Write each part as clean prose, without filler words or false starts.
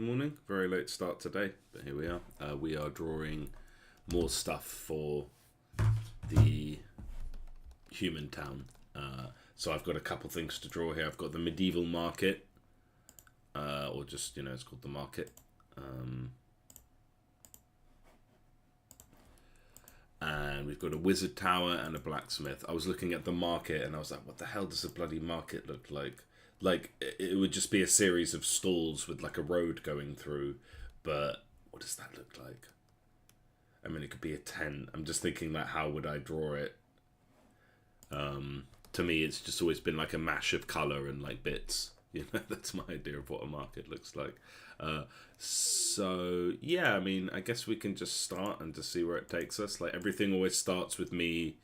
morning. Very late start today, but here we are. We are drawing more stuff for the human town. So I've got a couple things to draw here. I've got the medieval market, or just, it's called the market. And we've got a wizard tower and a blacksmith. I was looking at the market and I was like, what the hell does a bloody market look like? Like, it would just be a series of stalls with like a road going through, but what does that look like? I mean, it could be a tent. I'm just thinking, like, how would I draw it? To me, it's just always been like a mash of color and like bits. That's my idea of what a market looks like. So yeah, I mean, I guess we can just start and just see where it takes us. Like, everything always starts with me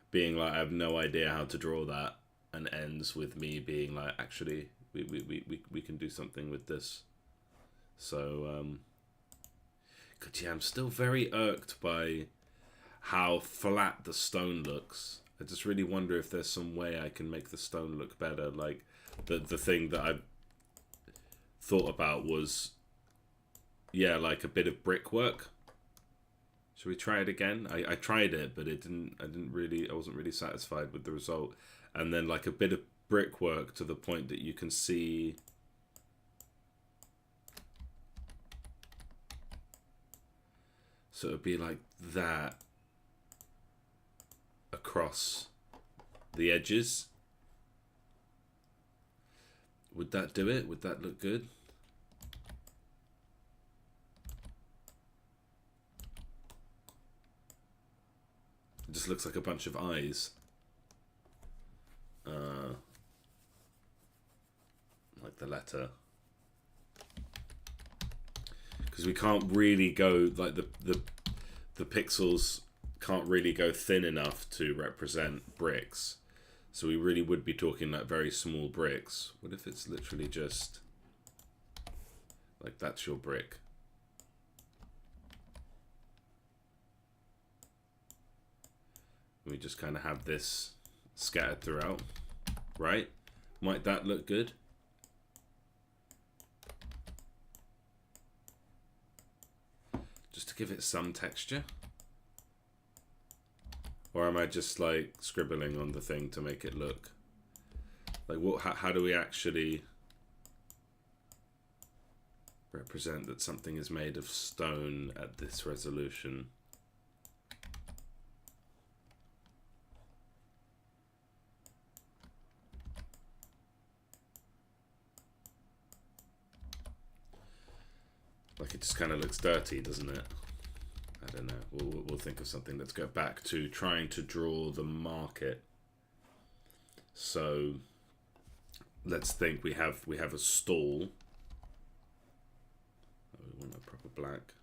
being like, I have no idea how to draw that, and ends with me being like, actually, we can do something with this. So, but yeah, I'm still very irked by how flat the stone looks. I just really wonder if there's some way I can make the stone look better. Like, the thing that I thought about was, yeah, like a bit of brickwork. Should we try it again? I tried it, but I wasn't really satisfied with the result. And then like a bit of brickwork to the point that you can see so it would be like that across the edges. Would that do it? Would that look good? It just looks like a bunch of eyes. Like the letter. Because we can't really go, like, the pixels can't really go thin enough to represent bricks. So we really would be talking like very small bricks. What if it's literally just like, that's your brick? We just kind of have this scattered throughout, right? Might that look good? Just to give it some texture. Or am I just like scribbling on the thing to make it look like, what? How do we actually represent that something is made of stone at this resolution? Like, it just kind of looks dirty, doesn't it? I don't know. We'll think of something. Let's go back to trying to draw the market. So let's think. We have a stall. Oh, we want a proper black.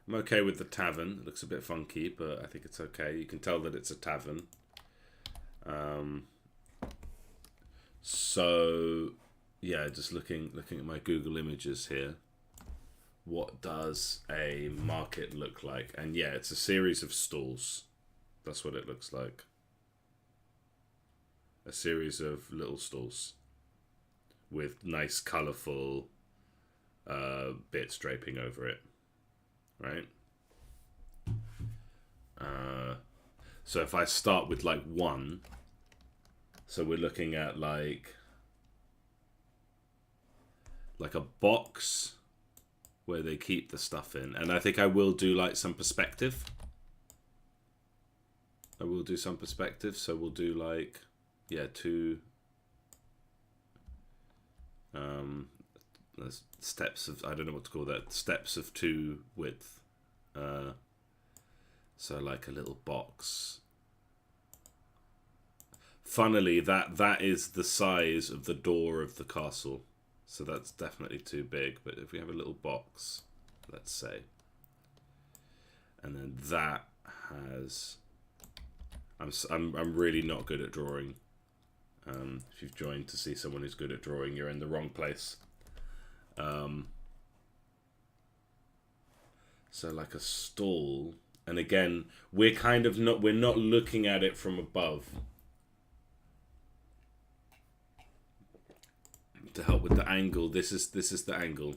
I'm okay with the tavern. It looks a bit funky, but I think it's okay. You can tell that it's a tavern. So yeah, just looking at my Google images here. What does a market look like? And yeah, it's a series of stalls. That's what it looks like. A series of little stalls with nice colourful bits draping over it, right? So if I start with like 1, so we're looking at like a box where they keep the stuff in. And I think I will do like some perspective. I will do some perspective. So we'll do like, yeah, 2 steps of, I don't know what to call that, steps of 2 width. So like a little box. Funnily, that is the size of the door of the castle. So that's definitely too big. But if we have a little box, let's say, and then that has, I'm really not good at drawing. If you've joined to see someone who's good at drawing, you're in the wrong place. So like a stall, and again, we're not looking at it from above. To help with the angle, this is the angle.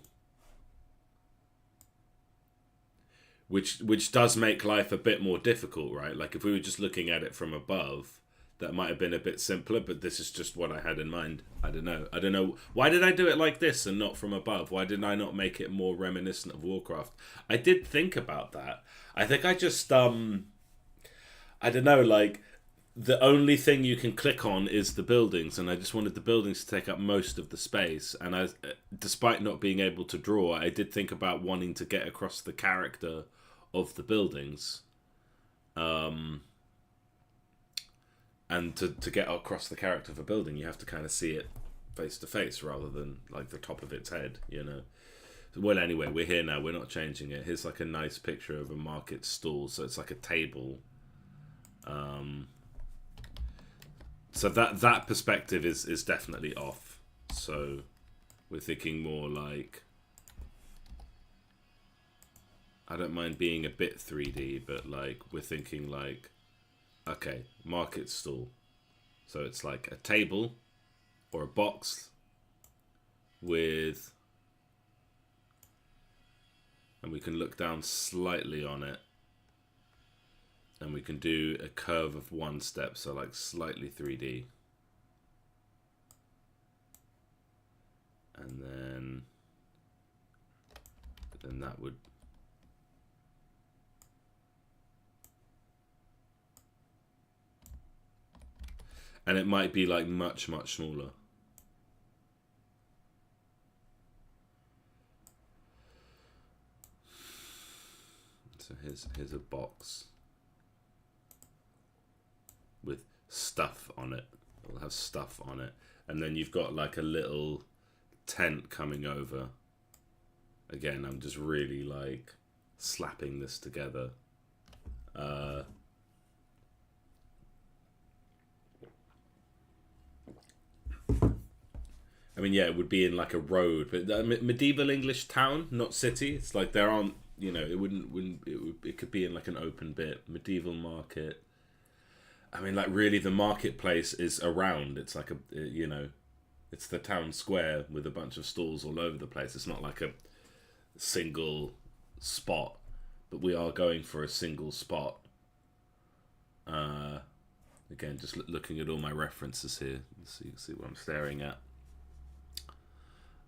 which does make life a bit more difficult, right? Like if we were just looking at it from above, that might have been a bit simpler, but this is just what I had in mind. I don't know. Why did I do it like this and not from above? Why didn't I not make it more reminiscent of Warcraft? I did think about that. I think I just I don't know, like the only thing you can click on is the buildings, and I just wanted the buildings to take up most of the space. And I, despite not being able to draw, I did think about wanting to get across the character of the buildings, and to get across the character of a building, you have to kind of see it face to face rather than like the top of its head, you know. Well, anyway, we're here now. We're not changing it. Here's like a nice picture of a market stall, so it's like a table. So that perspective is definitely off. So we're thinking more like, I don't mind being a bit 3D, but like we're thinking like, okay, market stall. So it's like a table or a box with, and we can look down slightly on it. And we can do a curve of one step, so like slightly 3D. And then that would, and it might be like much smaller. So here's a box with stuff on it. It'll have stuff on it. And then you've got like a little tent coming over. Again, I'm just really like slapping this together. I mean, yeah, it would be in like a road, but medieval English town, not city. It's like there aren't, you know, it could be in like an open bit. Medieval market. I mean, like, really, the marketplace is around. It's like you know, it's the town square with a bunch of stalls all over the place. It's not like a single spot, but we are going for a single spot. Again, just looking at all my references here, so you can see what I'm staring at.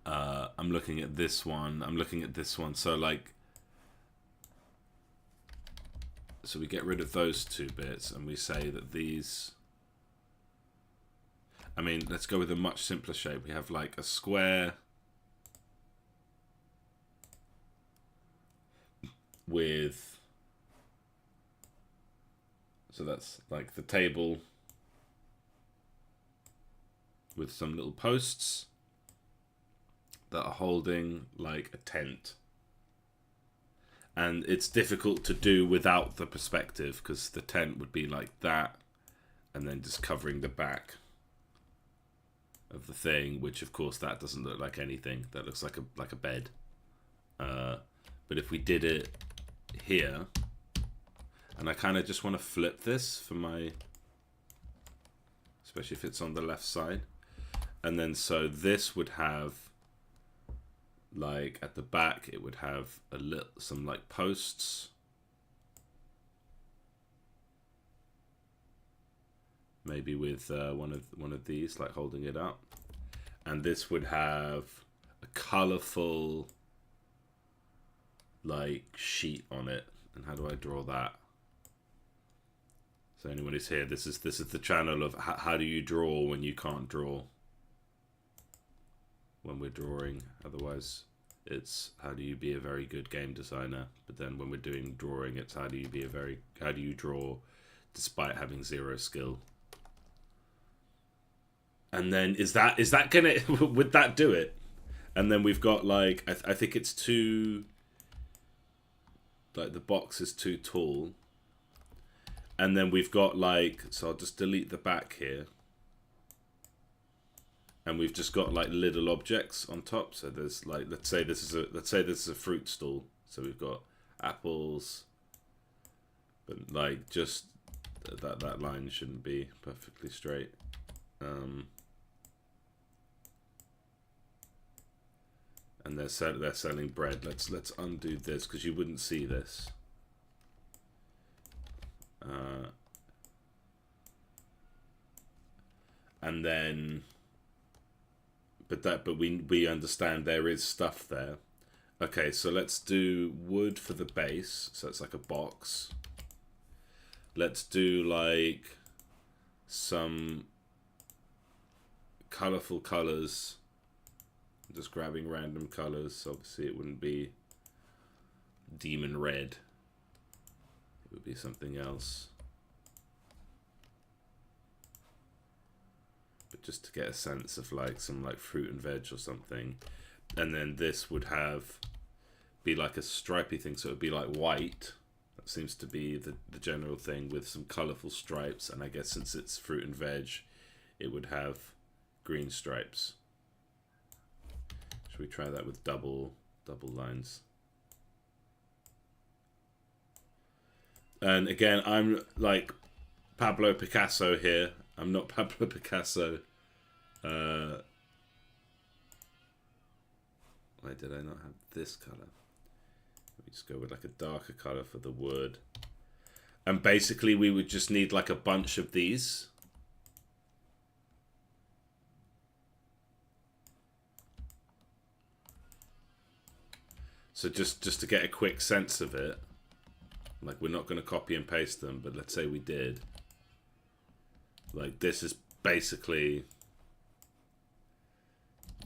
I'm looking at this one. I'm looking at this one. So, like, so we get rid of those two bits and we say that these, I mean, let's go with a much simpler shape. We have like a square with, so that's like the table with some little posts that are holding like a tent. And it's difficult to do without the perspective because the tent would be like that and then just covering the back of the thing, which of course that doesn't look like anything. That looks like a bed. But if we did it here, and I kind of just want to flip this for my, especially if it's on the left side. And then so this would have, like at the back, it would have some like posts, maybe with one of these like holding it up, and this would have a colorful like sheet on it. And how do I draw that? So anyone who's here, this is the channel of how do you draw when you can't draw. When we're drawing, otherwise it's how do you be a very good game designer, but then when we're doing drawing, it's how do you draw despite having zero skill. And then is that gonna would that do it? And then we've got like I think it's too, like the box is too tall, and then we've got like, so I'll just delete the back here. And we've just got like little objects on top. So there's like, let's say this is a fruit stall. So we've got apples, but like just that line shouldn't be perfectly straight. And they're selling bread. Let's undo this because you wouldn't see this. And then, but we understand there is stuff there. Okay, so let's do wood for the base. So it's like a box. Let's do like some colorful colors. Just grabbing random colors. Obviously it wouldn't be demon red. It would be something else. But just to get a sense of like some like fruit and veg or something. And then this would be like a stripy thing, so it would be like white. That seems to be the general thing, with some colorful stripes. And I guess since it's fruit and veg, it would have green stripes. Should we try that with double lines? And again, I'm like Pablo Picasso here. I'm not Pablo Picasso. Why did I not have this color? Let me just go with like a darker color for the wood. And basically we would just need like a bunch of these. So just to get a quick sense of it, like we're not going to copy and paste them, but let's say we did. Like this is basically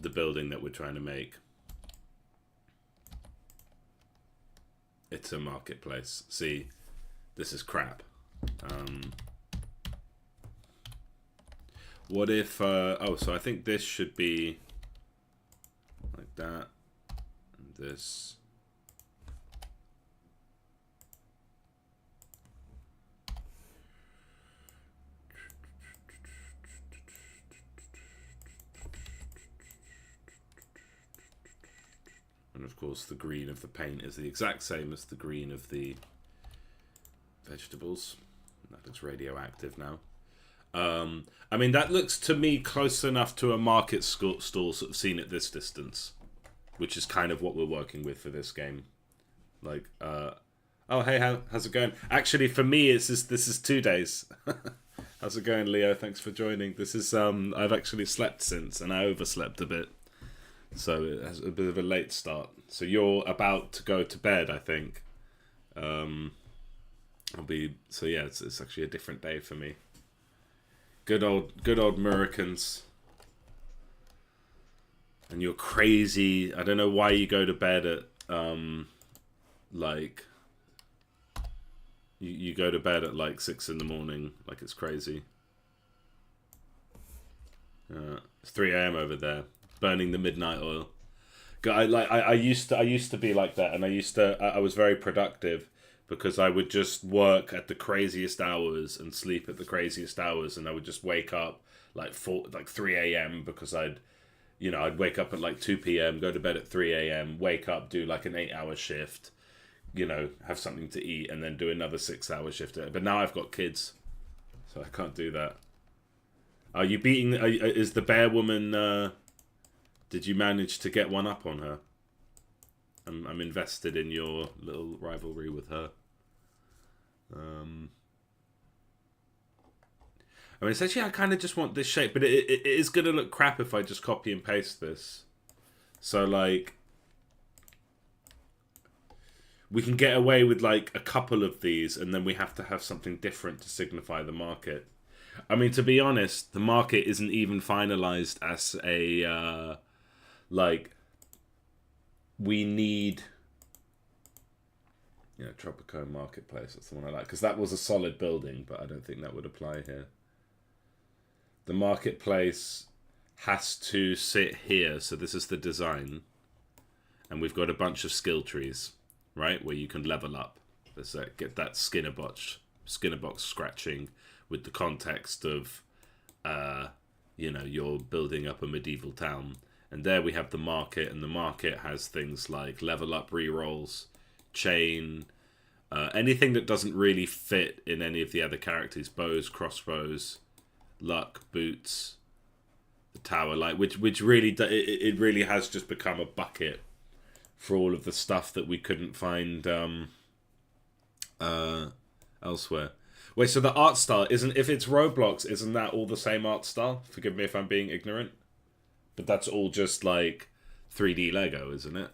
the building that we're trying to make. It's a marketplace. See, this is crap. What if, oh, so I think this should be like that, and this. And of course the green of the paint is the exact same as the green of the vegetables. That looks radioactive now. I mean, that looks to me close enough to a market stall sort of seen at this distance, which is kind of what we're working with for this game. Like, oh hey, how's it going? Actually, for me, this is 2 days. How's it going, Leo? Thanks for joining. This is I've actually slept since, and I overslept a bit. So it has a bit of a late start. So you're about to go to bed, I think. So yeah, it's actually a different day for me. Good old Americans. And you're crazy. I don't know why you go to bed at like you go to bed at like 6 in the morning, like it's crazy. It's 3 a.m. over there. Burning the midnight oil. I used to be like that, and I was very productive because I would just work at the craziest hours and sleep at the craziest hours, and I would just wake up like 3 a.m. because I'd wake up at like 2 p.m., go to bed at 3 a.m., wake up, do like an 8-hour shift, have something to eat, and then do another 6-hour shift. But now I've got kids, so I can't do that. Are you beating? Is the bear woman? Did you manage to get one up on her? I'm invested in your little rivalry with her. I mean, essentially, I kind of just want this shape, but it is going to look crap if I just copy and paste this. So, like, we can get away with, like, a couple of these, and then we have to have something different to signify the market. I mean, to be honest, the market isn't even finalized as a... like, we need, Tropico Marketplace. That's the one I like, because that was a solid building, but I don't think that would apply here. The marketplace has to sit here, so this is the design, and we've got a bunch of skill trees, right, where you can level up. Let's get that Skinner box scratching with the context of, you're building up a medieval town. And there we have the market, and the market has things like level up rerolls, chain, anything that doesn't really fit in any of the other characters, bows, crossbows, luck, boots, the tower light, which really it really has just become a bucket for all of the stuff that we couldn't find elsewhere. Wait, so the art style isn't, if it's Roblox, isn't that all the same art style? Forgive me if I'm being ignorant. But that's all just like 3D Lego, isn't it?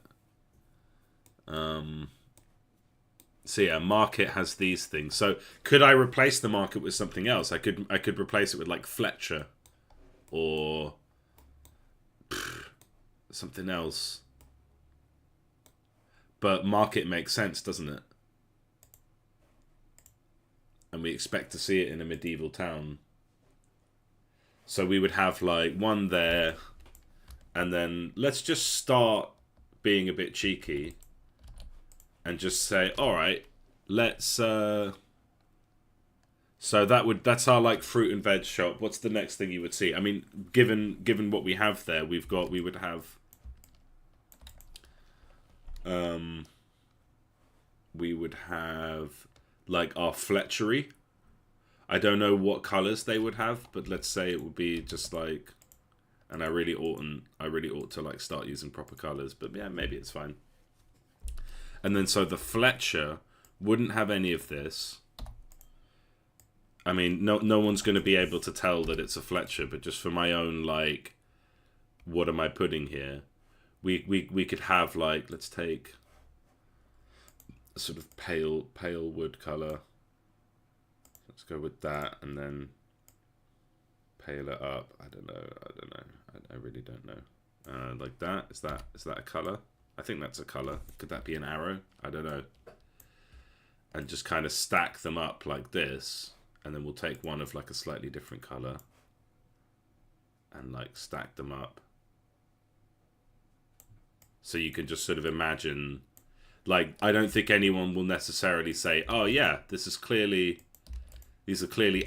So yeah, Market has these things. So could I replace the Market with something else? I could replace it with like Fletcher or something else. But Market makes sense, doesn't it? And we expect to see it in a medieval town. So we would have like one there, and then let's just start being a bit cheeky and just say, all right, let's so that's our like fruit and veg shop. What's the next thing you would see? I mean, given what we have there, we would have like our Fletchery. I don't know what colors they would have, but let's say it would be just like, and I really ought to like start using proper colors, but yeah, maybe it's fine. And then so the Fletcher wouldn't have any of this. I mean, no one's going to be able to tell that it's a Fletcher, but just for my own like, what am I putting here? We could have like, let's take a sort of pale wood color. Let's go with that, and then pale it up. I don't know. I really don't know. Like that. Is that a color? I think that's a color. Could that be an arrow? I don't know. And just kind of stack them up like this, and then we'll take one of like a slightly different color and like stack them up. So you can just sort of imagine, like, I don't think anyone will necessarily say, oh yeah, these are clearly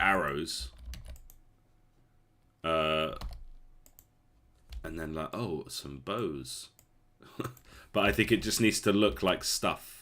arrows. And then like, oh, some bows. But I think it just needs to look like stuff.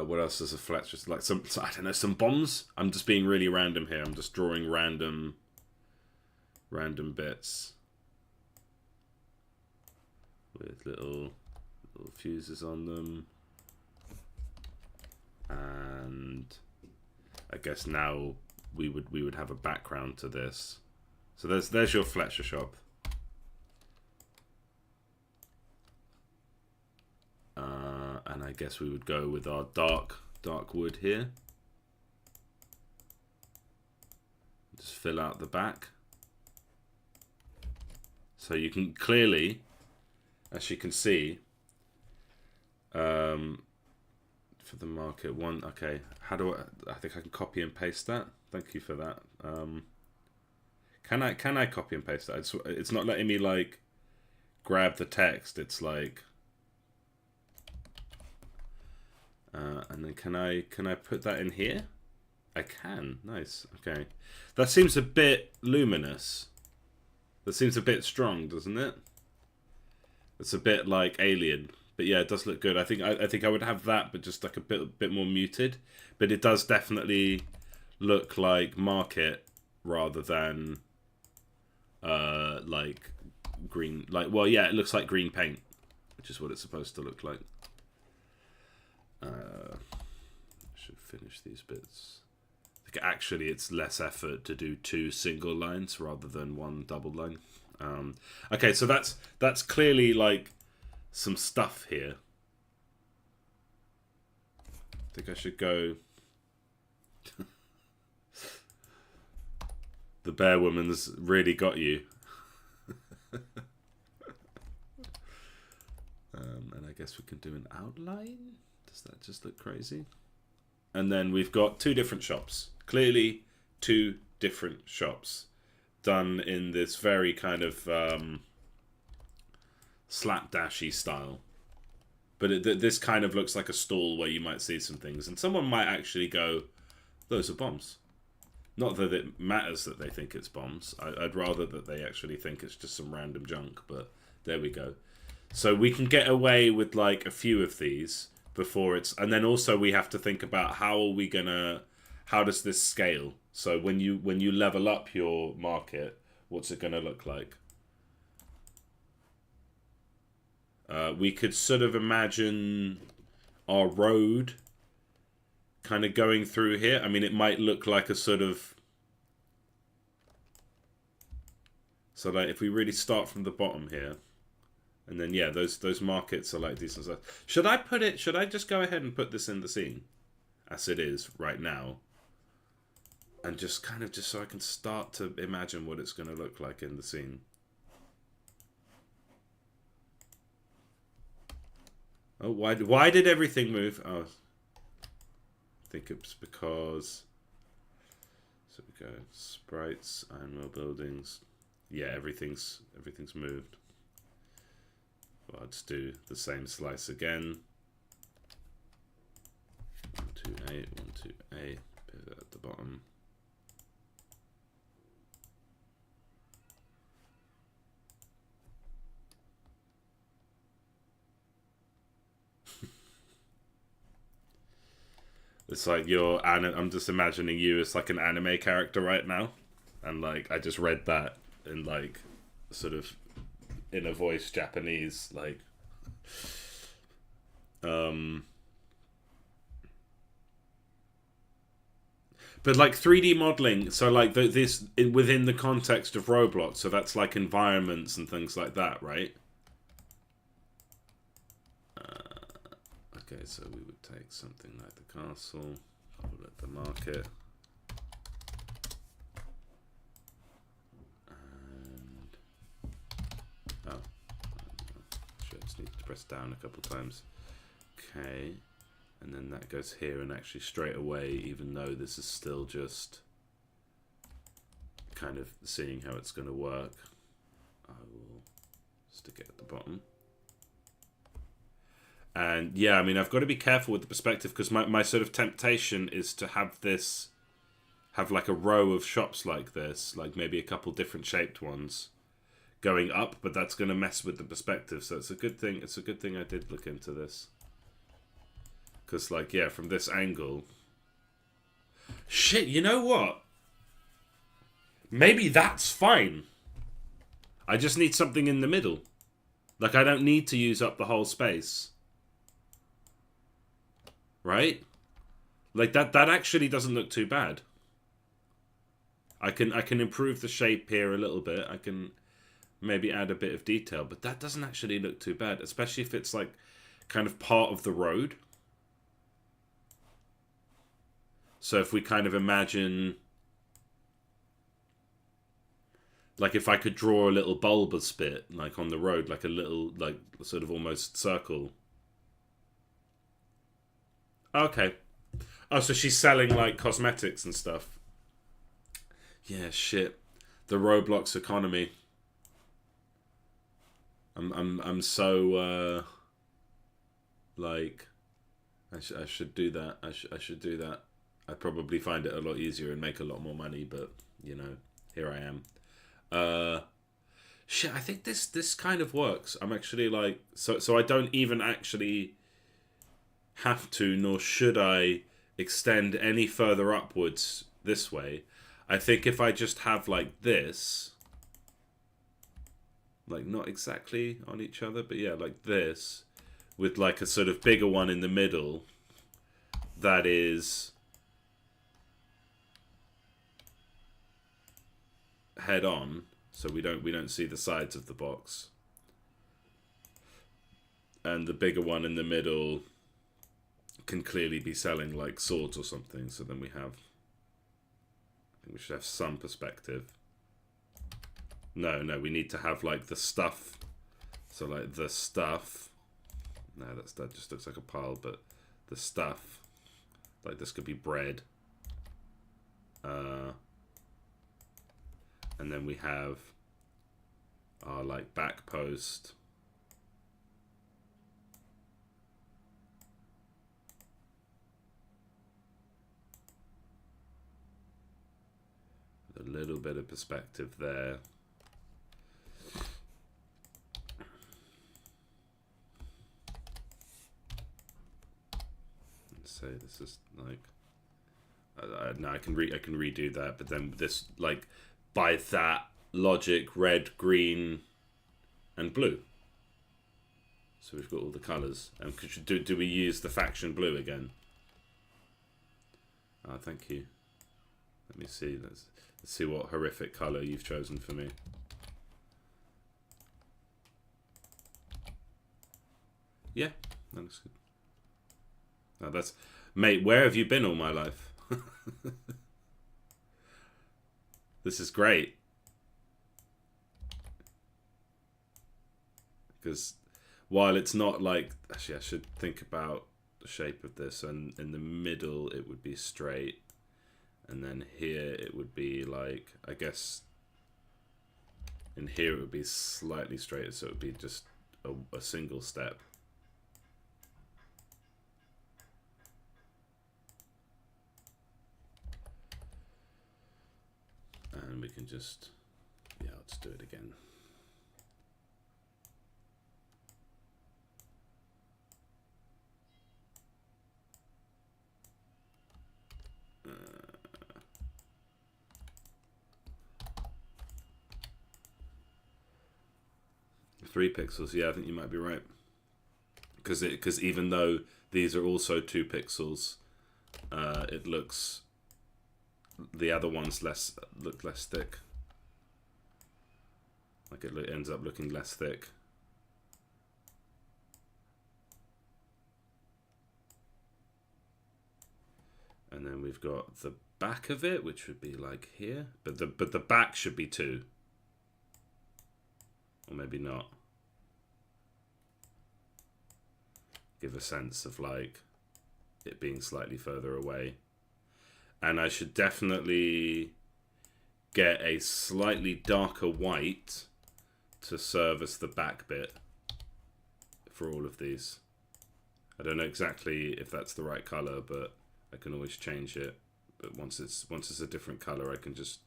What else is a Fletcher? Like some, I don't know, some bombs? I'm just being really random here. I'm just drawing random bits with little fuses on them. And I guess now we would have a background to this. So there's your Fletcher shop. And I guess we would go with our dark wood here. Just fill out the back. So you can clearly, as you can see, for the Market one, okay, how do I think I can copy and paste that. Thank you for that. Can I copy and paste that? It's not letting me like grab the text. It's like, and then can I put that in here? I can. Nice. Okay. That seems a bit luminous. That seems a bit strong, doesn't it? It's a bit like Alien, but yeah, it does look good. I think I would have that, but just like a bit more muted. But it does definitely look like Market rather than like green. Like, well, yeah, it looks like green paint, which is what it's supposed to look like. Should finish these bits. I think actually it's less effort to do 2 single lines rather than 1 double line. Okay, so that's clearly like some stuff here. I think I should go. The Bear Woman's really got you. And I guess we can do an outline. Does that just look crazy? And then we've got 2 different shops. Clearly 2 different shops. Done in this very kind of slapdashy style. But this kind of looks like a stall where you might see some things. And someone might actually go, those are bombs. Not that it matters that they think it's bombs. I'd rather that they actually think it's just some random junk, but there we go. So we can get away with like a few of these before it's... And then also we have to think about how are we gonna... How does this scale? So when you level up your market, what's it gonna look like? We could sort of imagine our road kind of going through here. I mean, it might look like a sort of... So like if we really start from the bottom here, and then yeah, those markets are like decent size. Should I just go ahead and put this in the scene as it is right now? And just kind of so I can start to imagine what it's going to look like in the scene. Oh, why did everything move? Oh, I think it's because... So we go sprites, iron mill buildings. Yeah, everything's moved. Well, I'll just do the same slice again. 1, 2, 8, 1, 2, 8. Pivot at the bottom. It's like I'm just imagining you as like an anime character right now. And like, I just read that in like, sort of, in a voice Japanese, like, but like 3D modeling, so like this within the context of Roblox, so that's like environments and things like that, right? Okay, so we would take something like the castle, call it the market, and I just need to press down a couple times. Okay, and then that goes here, and actually straight away, even though this is still just kind of seeing how it's going to work, I will stick it at the bottom. And yeah, I mean, I've got to be careful with the perspective, because my sort of temptation is to have like a row of shops like this, like maybe a couple different shaped ones going up, but that's going to mess with the perspective. So it's a good thing. It's a good thing I did look into this. Because like, yeah, from this angle. Shit, you know what? Maybe that's fine. I just need something in the middle. Like, I don't need to use up the whole space. Right? Like that actually doesn't look too bad. I can improve the shape here a little bit. I can maybe add a bit of detail, but that doesn't actually look too bad, especially if it's like kind of part of the road. So if we kind of imagine, like if I could draw a little bulbous bit like on the road, like a little, like sort of almost circle. Okay. Oh, so she's selling like cosmetics and stuff. Yeah, shit. The Roblox economy. I'm so like I should do that. I should do that. I'd probably find it a lot easier and make a lot more money, but you know, here I am. Shit, I think this kind of works. I'm actually like, so I don't even actually have to, nor should I, extend any further upwards this way. I think if I just have like this, like not exactly on each other, but yeah, like this, with like a sort of bigger one in the middle that is head on, so we don't see the sides of the box, and the bigger one in the middle can clearly be selling like swords or something. So then we have, I think we should have some perspective. No, we need to have like the stuff. So like the stuff. No, that just looks like a pile, but the stuff, like this could be bread. And then we have our like back post. A little bit of perspective there. So this is like, no, I can redo that, but then this, like, by that logic, red, green, and blue. So we've got all the colours. And do we use the faction blue again? Oh, thank you. Let me see. Let's see what horrific colour you've chosen for me. Yeah, that looks good. Oh, that's, mate, where have you been all my life? This is great. Because while it's not like, actually I should think about the shape of this, and in the middle it would be straight, and then here it would be like, I guess in here it would be slightly straighter, so it would be just a single step. And we can just, yeah, let's do it again. Three pixels, yeah, I think you might be right. Because even though these are also 2 pixels, it looks, the other ones look less thick. Like it ends up looking less thick. And then we've got the back of it, which would be like here, but the back should be 2, or maybe not. Give a sense of like it being slightly further away. And I should definitely get a slightly darker white to serve as the back bit for all of these. I don't know exactly if that's the right color, but I can always change it. But once it's a different color, I can just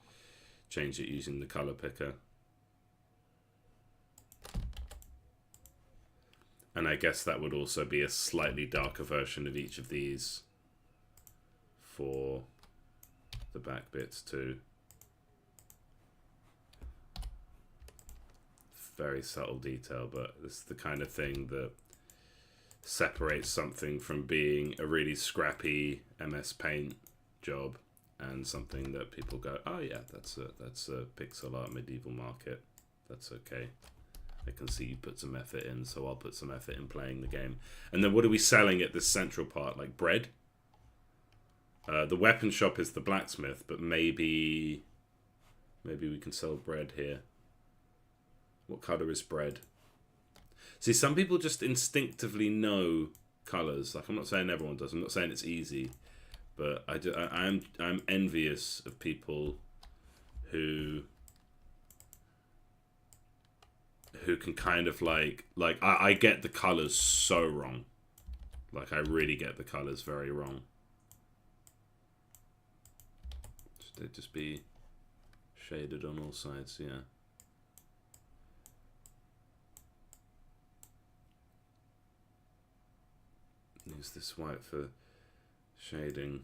change it using the color picker. And I guess that would also be a slightly darker version of each of these for the back bits too. Very subtle detail, but it's the kind of thing that separates something from being a really scrappy MS Paint job and something that people go, oh yeah, that's a pixel art medieval market. That's okay. I can see you put some effort in, so I'll put some effort in playing the game. And then what are we selling at this central part? Like bread? The weapon shop is the blacksmith, but maybe we can sell bread here. What color is bread? See, some people just instinctively know colors. Like, I'm not saying everyone does. I'm not saying it's easy, but I'm envious of people who can kind of like I get the colors so wrong. Like, I really get the colors very wrong. Should they just be shaded on all sides? Yeah. Use this white for shading.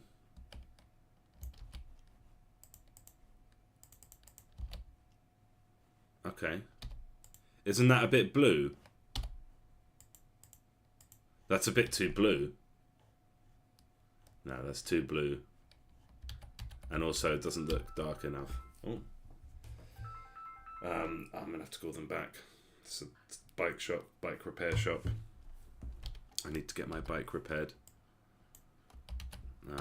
Okay. Isn't that a bit blue? That's a bit too blue. No, that's too blue. And also it doesn't look dark enough. Oh. I'm gonna have to call them back. It's a bike shop, bike repair shop. I need to get my bike repaired. I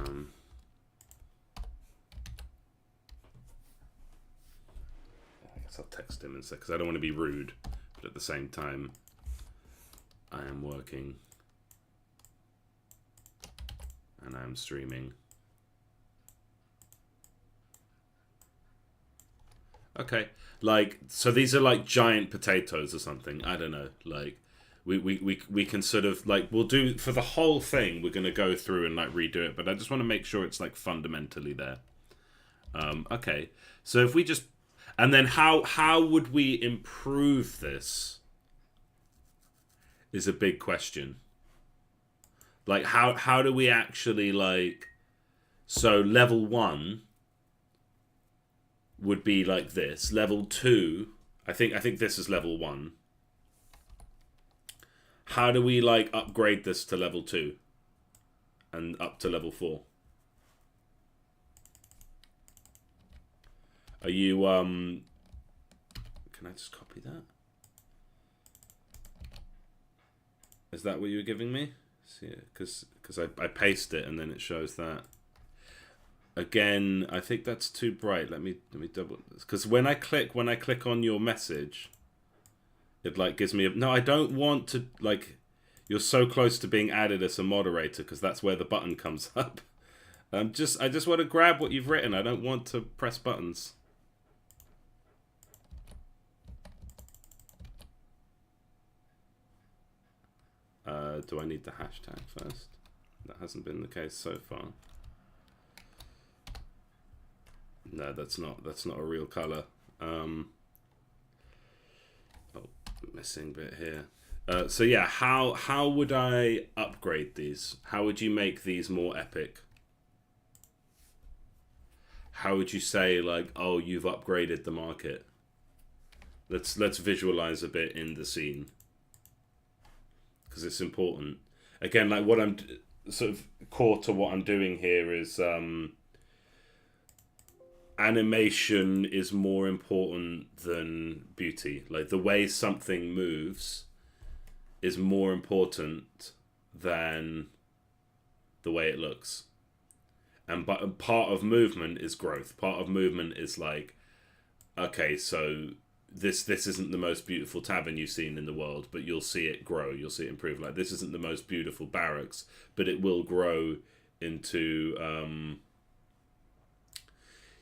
guess I'll text him and say, because I don't want to be rude, but at the same time, I am working and I am streaming. Okay, like, so these are like giant potatoes or something. I don't know, like. We can sort of like, we'll do for the whole thing, we're going to go through and like redo it, but I just want to make sure it's like fundamentally there. Okay, so if we just, and then how would we improve this is a big question. Like how do we actually like, so level 1 would be like this. Level 2, I think this is level 1. How do we like upgrade this to level 2 and up to level 4? Are you can I just copy that? Is that what you were giving me? See, because I paste it and then it shows that. Again, I think that's too bright. Let me double, because when I click on your message, it like gives me a, no, I don't want to, like, you're so close to being added as a moderator because that's where the button comes up. I just want to grab what you've written. I don't want to press buttons. Do I need the hashtag first? That hasn't been the case so far. No, that's not a real color. Oh, missing bit here. So yeah, how would I upgrade these? How would you make these more epic? How would you say like, oh, you've upgraded the market? Let's visualize a bit in the scene, because it's important. Again, like what I'm sort of core to what I'm doing here is animation is more important than beauty. Like the way something moves is more important than the way it looks. And but part of movement is growth. Part of movement is like, okay, so this isn't the most beautiful tavern you've seen in the world, but you'll see it grow, you'll see it improve. Like this isn't the most beautiful barracks, but it will grow into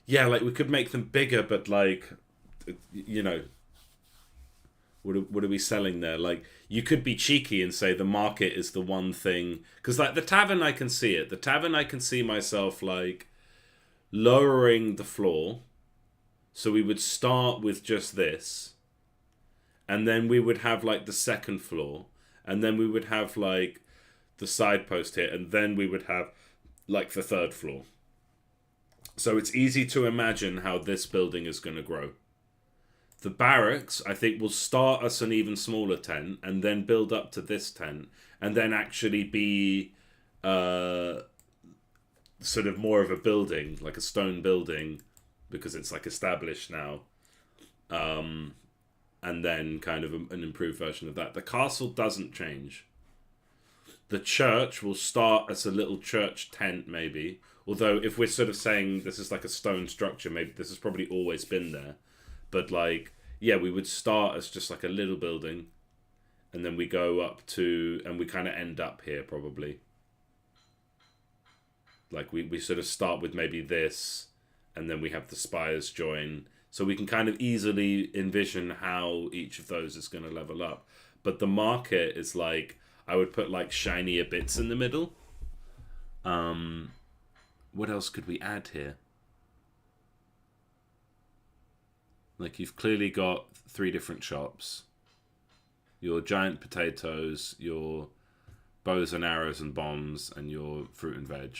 yeah, like we could make them bigger, but like, you know, what are we selling there? Like you could be cheeky and say the market is the one thing, because like the tavern, I can see it. The tavern, I can see myself like lowering the floor. So we would start with just this, and then we would have like the second floor, and then we would have like the side post here, and then we would have like the third floor. So it's easy to imagine how this building is going to grow. The barracks, I think, will start as an even smaller tent, and then build up to this tent, and then actually be sort of more of a building, like a stone building, because it's like established now, and then kind of an improved version of that. The castle doesn't change. The church will start as a little church tent, maybe. Although, if we're sort of saying this is like a stone structure, maybe this has probably always been there. But like, yeah, we would start as just like a little building, and then we go up to, and we kind of end up here probably. Like we sort of start with maybe this, and then we have the spires join. So we can kind of easily envision how each of those is going to level up. But the market is like, I would put like shinier bits in the middle. What else could we add here? Like you've clearly got 3 different shops. Your giant potatoes, your bows and arrows and bombs, and your fruit and veg.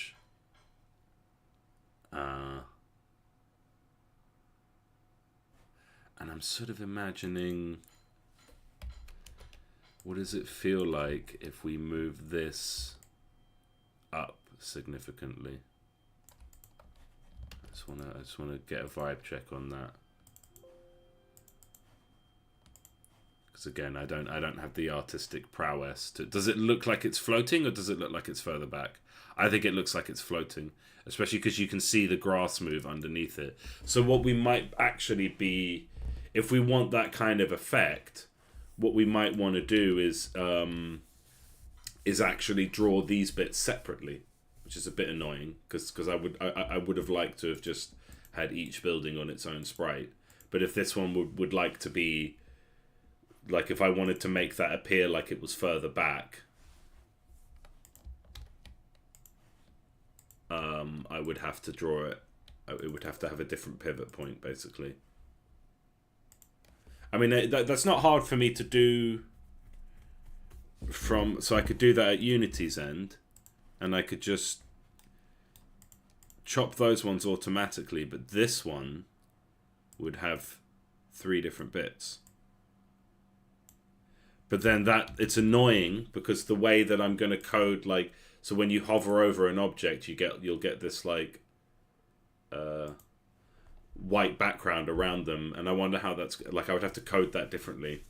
And I'm sort of imagining, what does it feel like if we move this up significantly? I just wanna get a vibe check on that. Because again, I don't have the artistic prowess to. Does it look like it's floating, or does it look like it's further back? I think it looks like it's floating, especially because you can see the grass move underneath it. So what we might actually be, if we want that kind of effect, what we might want to do is actually draw these bits separately, which is a bit annoying because I would have liked to have just had each building on its own sprite. But if this one would like to be, like if I wanted to make that appear like it was further back, I would have to draw it it would have to have a different pivot point, basically. I mean, that's not hard for me to do from... So I could do that at Unity's end, and I could just chop those ones automatically, but this one would have 3 different bits. But then it's annoying because the way that I'm going to code, like, so when you hover over an object, you'll get this like white background around them, and I wonder how that's like. I would have to code that differently.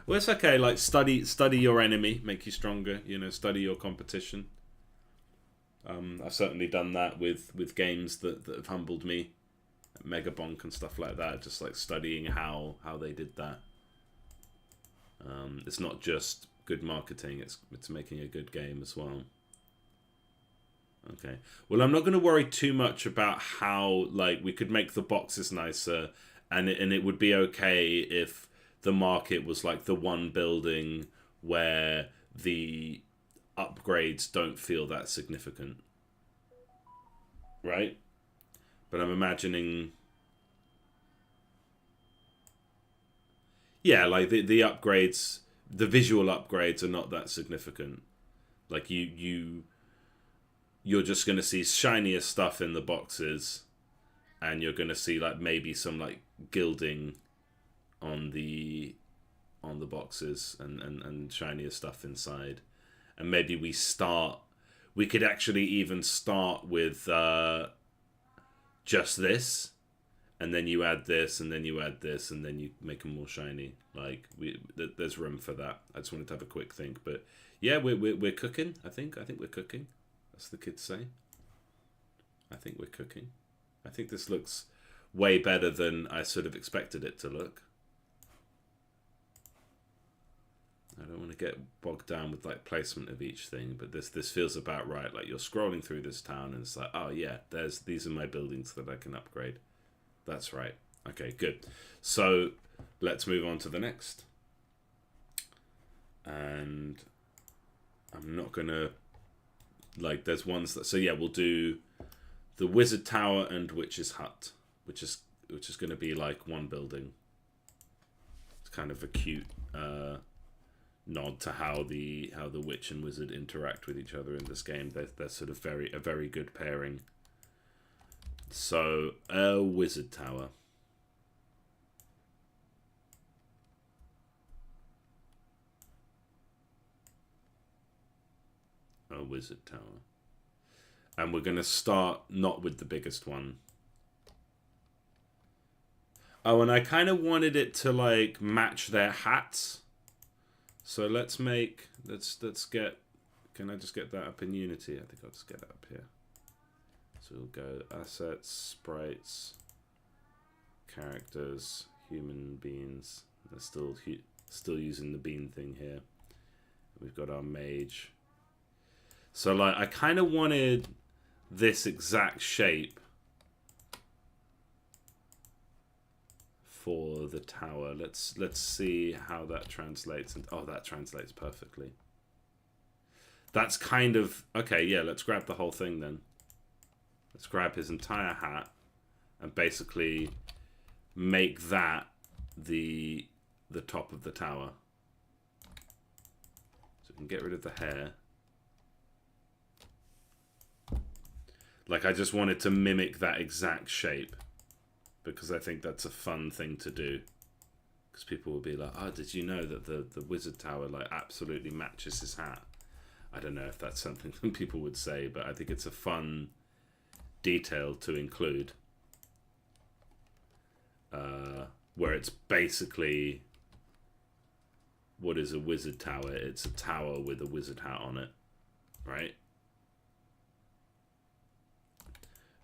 Well, it's okay. Like study your enemy, make you stronger. You know, study your competition. I've certainly done that with games that have humbled me, Megabonk and stuff like that. Just like studying how they did that. It's not just good marketing; it's making a good game as well. Okay. Well, I'm not going to worry too much about how like we could make the boxes nicer, and it would be okay if the market was like the one building where the upgrades don't feel that significant, right? But I'm imagining, yeah, like the upgrades, the visual upgrades are not that significant. Like you're just going to see shinier stuff in the boxes, and you're going to see like maybe some like gilding on the boxes and shinier stuff inside. And maybe we could actually even start with just this, and then you add this, and then you add this, and then you make them more shiny. Like there's room for that. I just wanted to have a quick think, but yeah, we're cooking. I think we're cooking. As the kids say. I think we're cooking. I think this looks way better than I sort of expected it to look. I don't want to get bogged down with like placement of each thing, but this feels about right. Like you're scrolling through this town and it's like, oh yeah, these are my buildings that I can upgrade. That's right. Okay, good. So let's move on to the next. And I'm not gonna like there's ones that, so yeah, we'll do the Wizard Tower and Witch's Hut, which is going to be like one building. It's kind of a cute nod to how the witch and wizard interact with each other in this game. They're sort of a very good pairing. So a Wizard Tower. A Wizard Tower. And we're going to start not with the biggest one. Oh, and I kind of wanted it to like match their hats. So let's get, can I just get that up in Unity? I think I'll just get it up here. So we'll go assets, sprites, characters, human beings. They're still using the bean thing here. We've got our mage. So like I kind of wanted this exact shape for the tower. Let's see how that translates. And oh, that translates perfectly. That's kind of okay. Yeah, let's grab the whole thing then. Let's grab his entire hat and basically make that the top of the tower. So we can get rid of the hair. Like I just wanted to mimic that exact shape because I think that's a fun thing to do. Because people will be like, oh, did you know that the Wizard Tower like absolutely matches his hat? I don't know if that's something that people would say, but I think it's a fun detail to include. Where it's basically, what is a wizard tower? It's a tower with a wizard hat on it, right?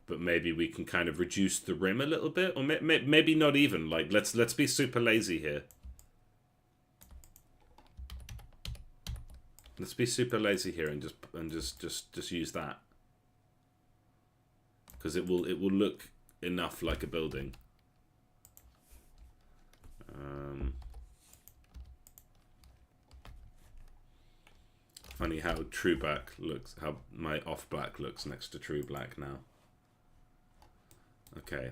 But maybe we can kind of reduce the rim a little bit, or maybe not even. Like let's be super lazy here. Let's be super lazy here and just use that, because it will look enough like a building. Funny how true black looks, how my off black looks next to true black now. Okay.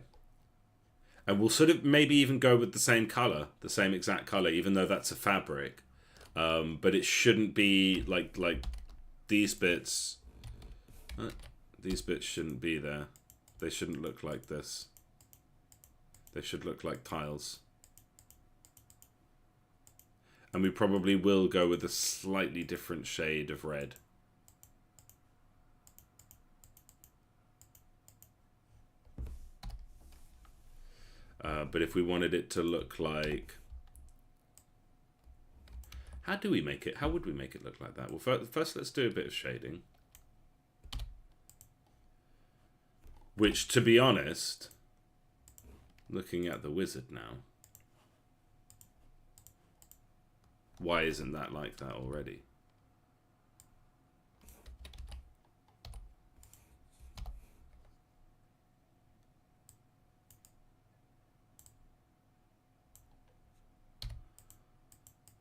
And we'll sort of maybe even go with the same color, the same exact color, even though that's a fabric. But it shouldn't be like these bits. These bits shouldn't be there. They shouldn't look like this. They should look like tiles. And we probably will go with a slightly different shade of red. But if we wanted it to look like... How do we make it? How would we make it look like that? Well, first let's do a bit of shading. Which, to be honest, looking at the wizard now, why isn't that like that already?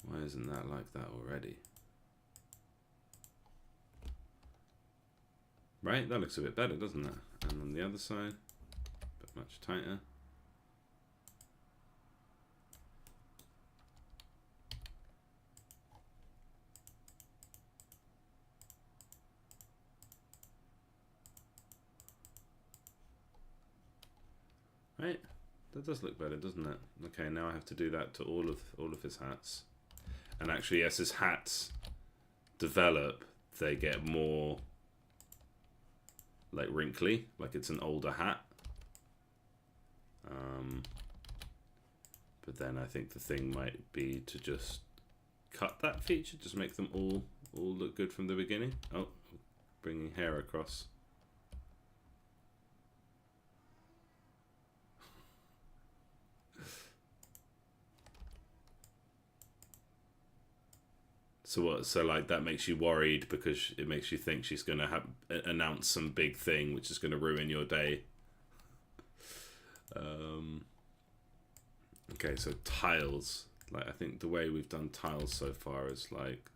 Why isn't that like that already? Right, that looks a bit better, doesn't it? And on the other side, but much tighter. Right, that does look better, doesn't it? Okay, now I have to do that to all of his hats. And actually, as his hats develop, they get more like wrinkly, like it's an older hat. But then I think the thing might be to just cut that feature, just make them all look good from the beginning. Oh, bringing hair across. So what? So like that makes you worried because it makes you think she's going to announce some big thing which is going to ruin your day. Okay, so tiles. Like I think the way we've done tiles so far is like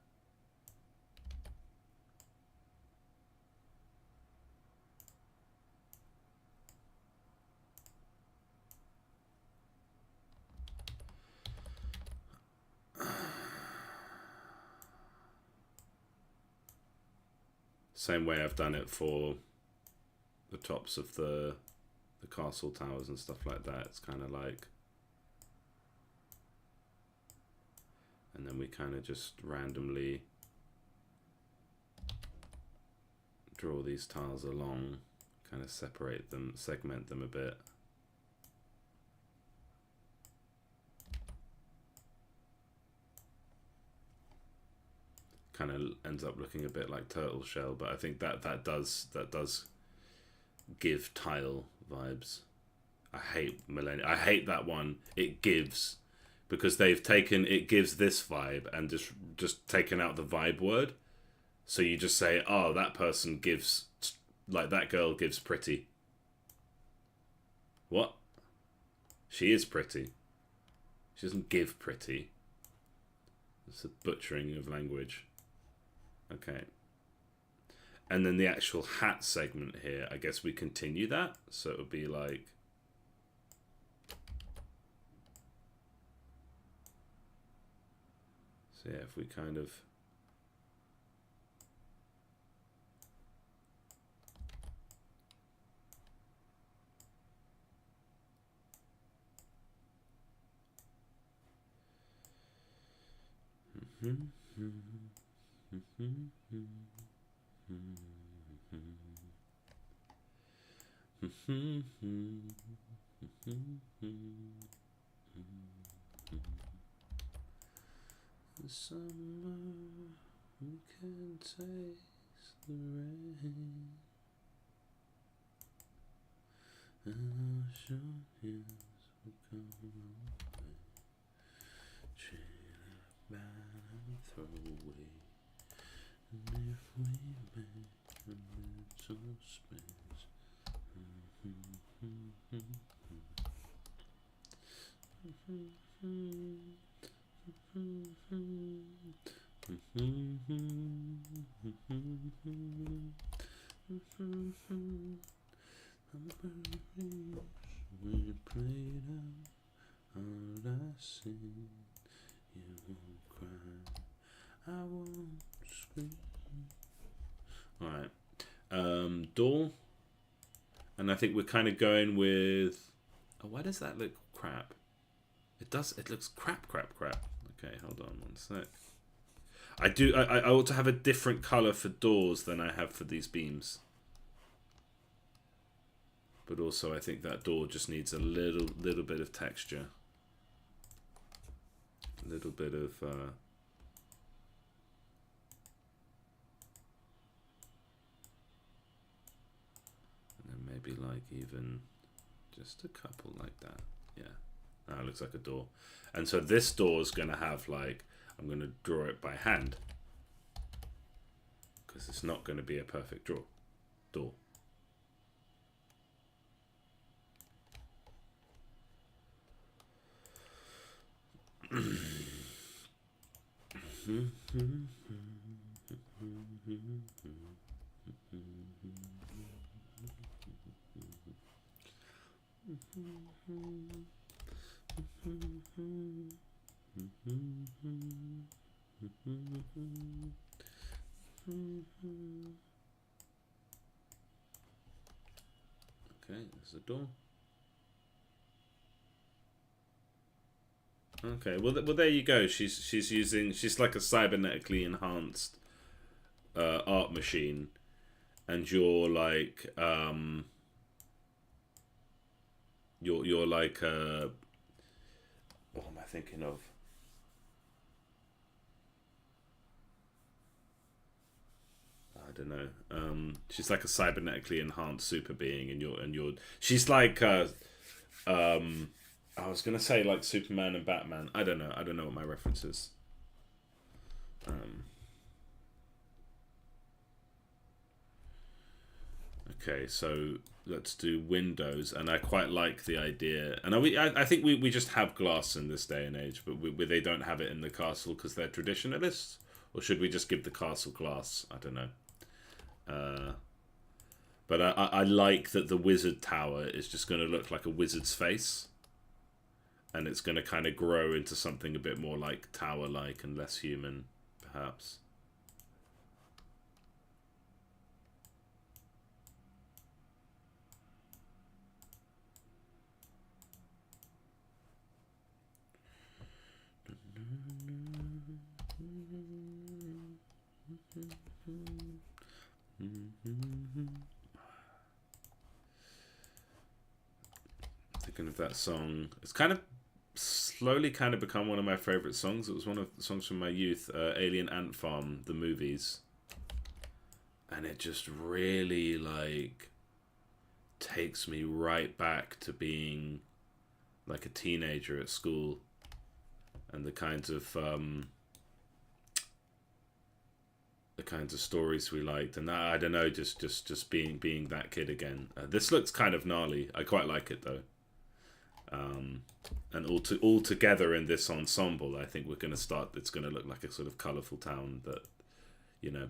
same way I've done it for the tops of the castle towers and stuff like that. It's kind of like, and then we kind of just randomly draw these tiles along, kind of separate them, segment them a bit. Kind of ends up looking a bit like turtle shell, but I think that does give tile vibes. I hate millennium. I hate that one. It gives, because they've taken it gives this vibe and just taken out the vibe word. So you just say, oh, that person gives, like that girl gives pretty. What? She is pretty. She doesn't give pretty. It's a butchering of language. Okay. And then the actual hat segment here, I guess we continue that. So it would be like... So yeah, if we kind of... The summer, we can taste the rain, and our short years will come away, chain it back and throw away. And if we make a little space, We played out all I sing. You won't cry, I won't scream. Alright. Door. And I think we're kind of going with... Oh, why does that look crap? It does. It looks crap. Okay, hold on one sec. I ought to have a different colour for doors than I have for these beams. But also I think that door just needs a little bit of texture. A little bit of... maybe like even just a couple like that. Yeah, that looks like a door. And so this door is going to have like, I'm going to draw it by hand because it's not going to be a perfect door. Okay, there's a door. Okay, well there you go. She's like a cybernetically enhanced art machine, and you're like you're like what am I thinking of? I don't know. She's like a cybernetically enhanced super being, and you're she's like I was gonna say like Superman and Batman. I don't know what my reference is. Okay, so let's do windows, and I quite like the idea. And I think we just have glass in this day and age, but they don't have it in the castle because they're traditionalists. Or should we just give the castle glass? I don't know. But I like that the wizard tower is just going to look like a wizard's face. And it's going to kind of grow into something a bit more like tower-like and less human, perhaps. Thinking of that song. It's kind of slowly kind of become one of my favorite songs. It was one of the songs from my youth, Alien Ant Farm, the movies. And it just really like takes me right back to being like a teenager at school, and the kinds of stories we liked, and that, I don't know, just being that kid again. This looks kind of gnarly. I quite like it though. And all together in this ensemble, I think we're going to start. It's going to look like a sort of colourful town that, you know,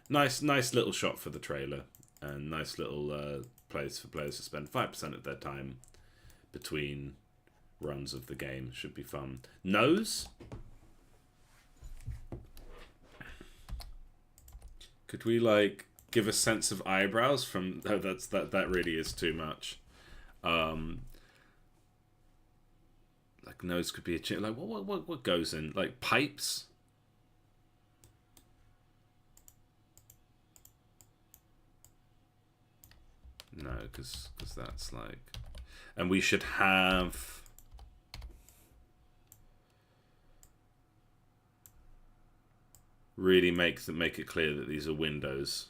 nice little shot for the trailer, and nice little place for players to spend 5% of their time between runs of the game. Should be fun. Nose. Could we like give a sense of eyebrows from? Oh, that really is too much. Like nose could be a chin. Like what goes in like pipes? No, because that's like, and we should have. Really make it clear that these are windows.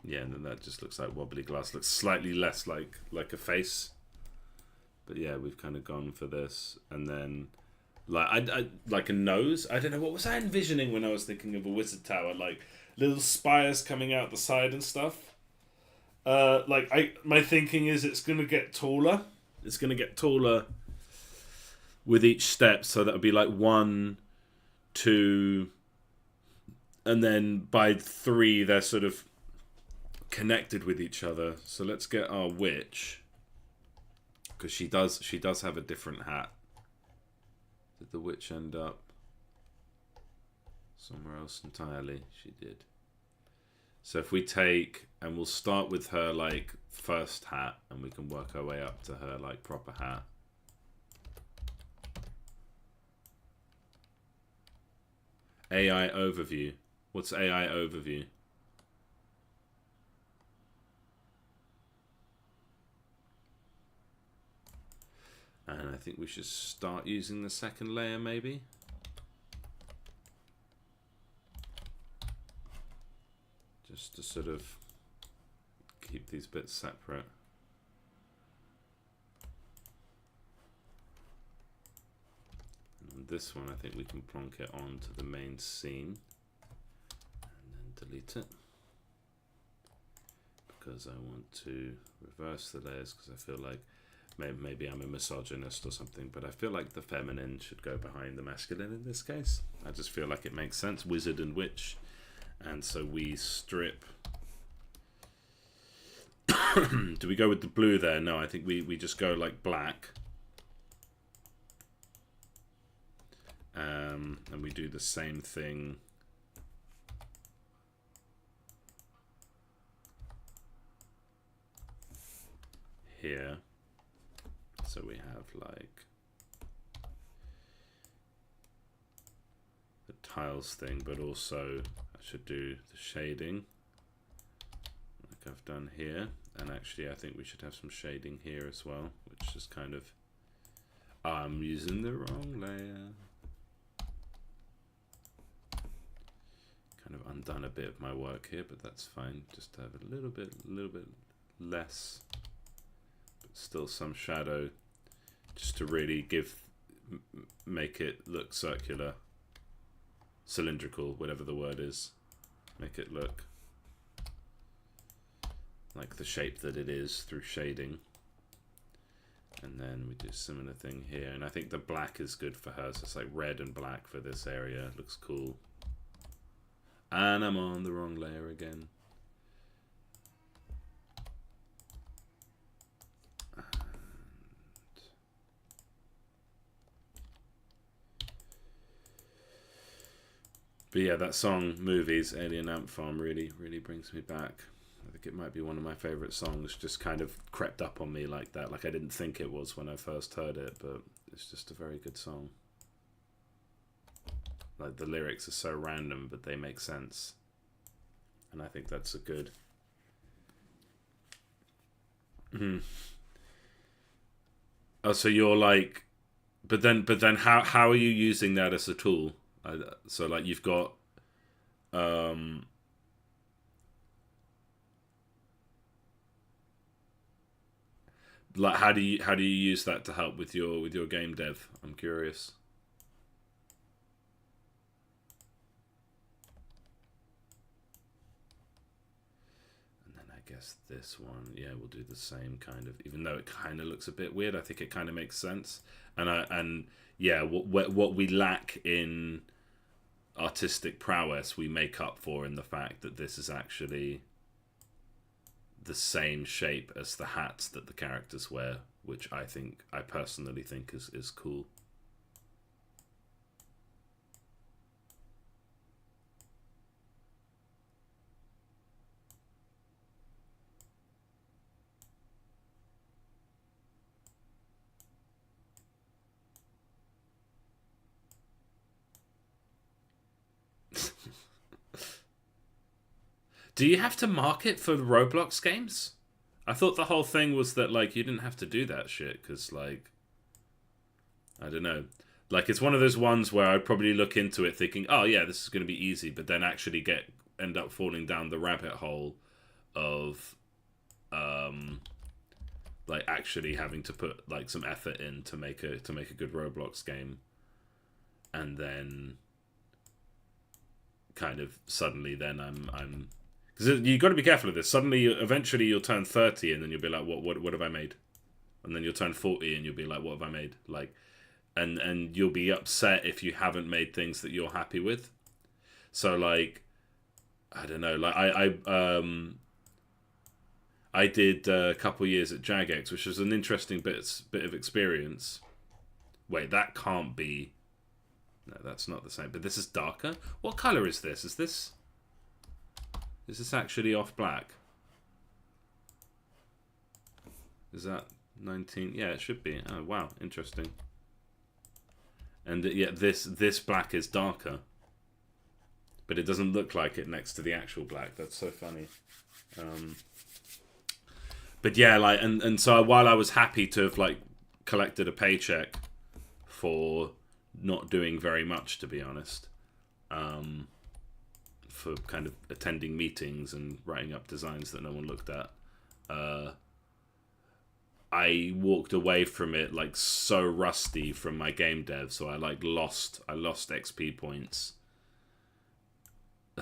Yeah, and then that just looks like wobbly glass. Looks slightly less like a face. But yeah, we've kind of gone for this. And then Like I like a nose. I don't know what was I envisioning when I was thinking of a wizard tower. Like little spires coming out the side and stuff. Like my thinking is it's gonna get taller. It's gonna get taller with each step. So that would be like 1, 2, and then by 3 they're sort of connected with each other. So let's get our witch, because she does have a different hat. Did the witch end up somewhere else entirely? She did. So if we take, and we'll start with her like first hat, and we can work our way up to her like proper hat. AI overview. What's AI overview? And I think we should start using the second layer maybe. Just to sort of keep these bits separate. And on this one I think we can plonk it onto the main scene. And then delete it. Because I want to reverse the layers, because I feel like maybe I'm a misogynist or something, but I feel like the feminine should go behind the masculine in this case. I just feel like it makes sense, wizard and witch. And so we strip. Do we go with the blue there? No, I think we just go like black. And we do the same thing here. So we have like the tiles thing, but also I should do the shading like I've done here. And actually I think we should have some shading here as well, which is kind of, I'm using the wrong layer. Kind of undone a bit of my work here, but that's fine. Just to have a little bit less, but still some shadow, just to really make it look circular, cylindrical, whatever the word is. Make it look like the shape that it is through shading. And then we do a similar thing here. And I think the black is good for her. So it's like red and black for this area. It looks cool. And I'm on the wrong layer again. But yeah, that song, Movies, Alien Ant Farm, really brings me back. I think it might be one of my favourite songs, just kind of crept up on me like that. Like I didn't think it was when I first heard it, but it's just a very good song. Like the lyrics are so random, but they make sense. And I think that's a good... Oh, so you're like... But then how are you using that as a tool? So like you've got like how do you use that to help with your game dev? I'm curious. And then I guess this one, yeah, we'll do the same kind of, even though it kind of looks a bit weird, I think it kind of makes sense. And yeah, what we lack in artistic prowess we make up for in the fact that this is actually the same shape as the hats that the characters wear, which I personally think is cool. Do you have to market for Roblox games? I thought the whole thing was that like you didn't have to do that shit because like I don't know. Like it's one of those ones where I'd probably look into it thinking, "Oh yeah, this is going to be easy," but then actually end up falling down the rabbit hole of like actually having to put like some effort in to make a good Roblox game. and then kind of suddenly then I'm because you got to be careful of this. Suddenly, eventually, you'll turn 30, and then you'll be like, what have I made? And then you'll turn 40, and you'll be like, what have I made? Like, and you'll be upset if you haven't made things that you're happy with. So like, I don't know. Like I did a couple years at Jagex, which was an interesting bit of experience. Wait, that can't be. No, that's not the same. But this is darker. What color is this? Is this actually off black? Is that 19? Yeah, it should be. Oh wow, interesting. And yeah, this black is darker, but it doesn't look like it next to the actual black. That's so funny. But yeah, like, and so while I was happy to have like collected a paycheck for not doing very much, to be honest, for kind of attending meetings and writing up designs that no one looked at, I walked away from it like so rusty from my game dev, so I like lost XP points.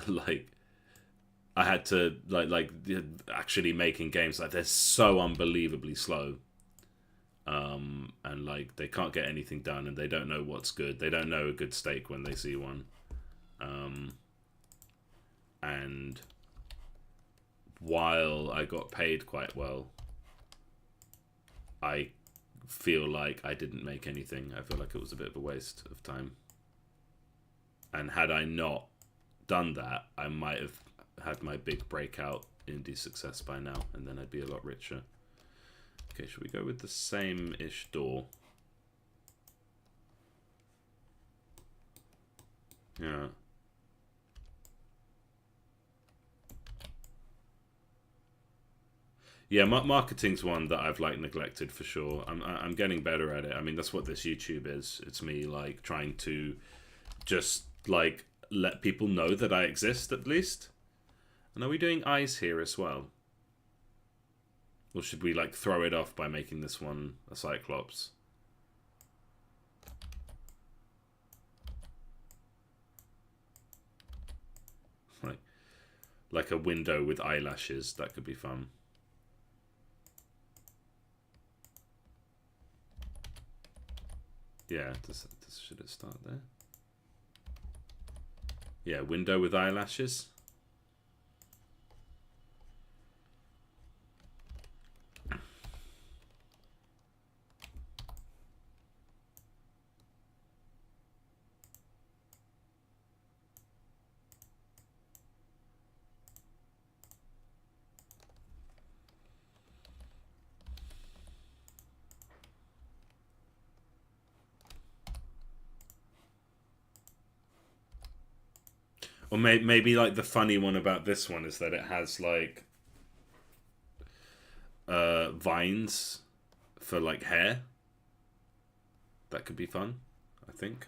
Like I had to like actually making games, like they're so unbelievably slow. And like they can't get anything done, and they don't know what's good. They don't know a good steak when they see one. And while I got paid quite well, I feel like I didn't make anything. I feel like it was a bit of a waste of time. And had I not done that, I might have had my big breakout indie success by now, and then I'd be a lot richer. Okay, should we go with the same-ish door? Yeah. Yeah, marketing's one that I've like neglected for sure. I'm getting better at it. I mean, that's what this YouTube is. It's me like trying to just like let people know that I exist at least. And are we doing eyes here as well? Or should we like throw it off by making this one a Cyclops? Like a window with eyelashes, that could be fun. Yeah, should it start there? Yeah, window with eyelashes. Or maybe like the funny one about this one is that it has like vines for like hair. That could be fun, I think.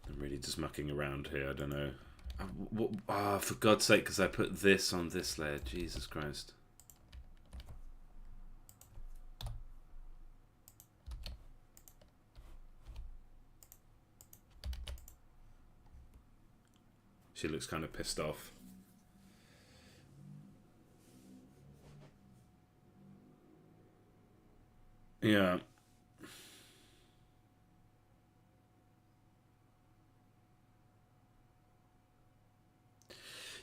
I'm really just mucking around here, I don't know. For God's sake, because I put this on this layer. Jesus Christ. She looks kind of pissed off. Yeah.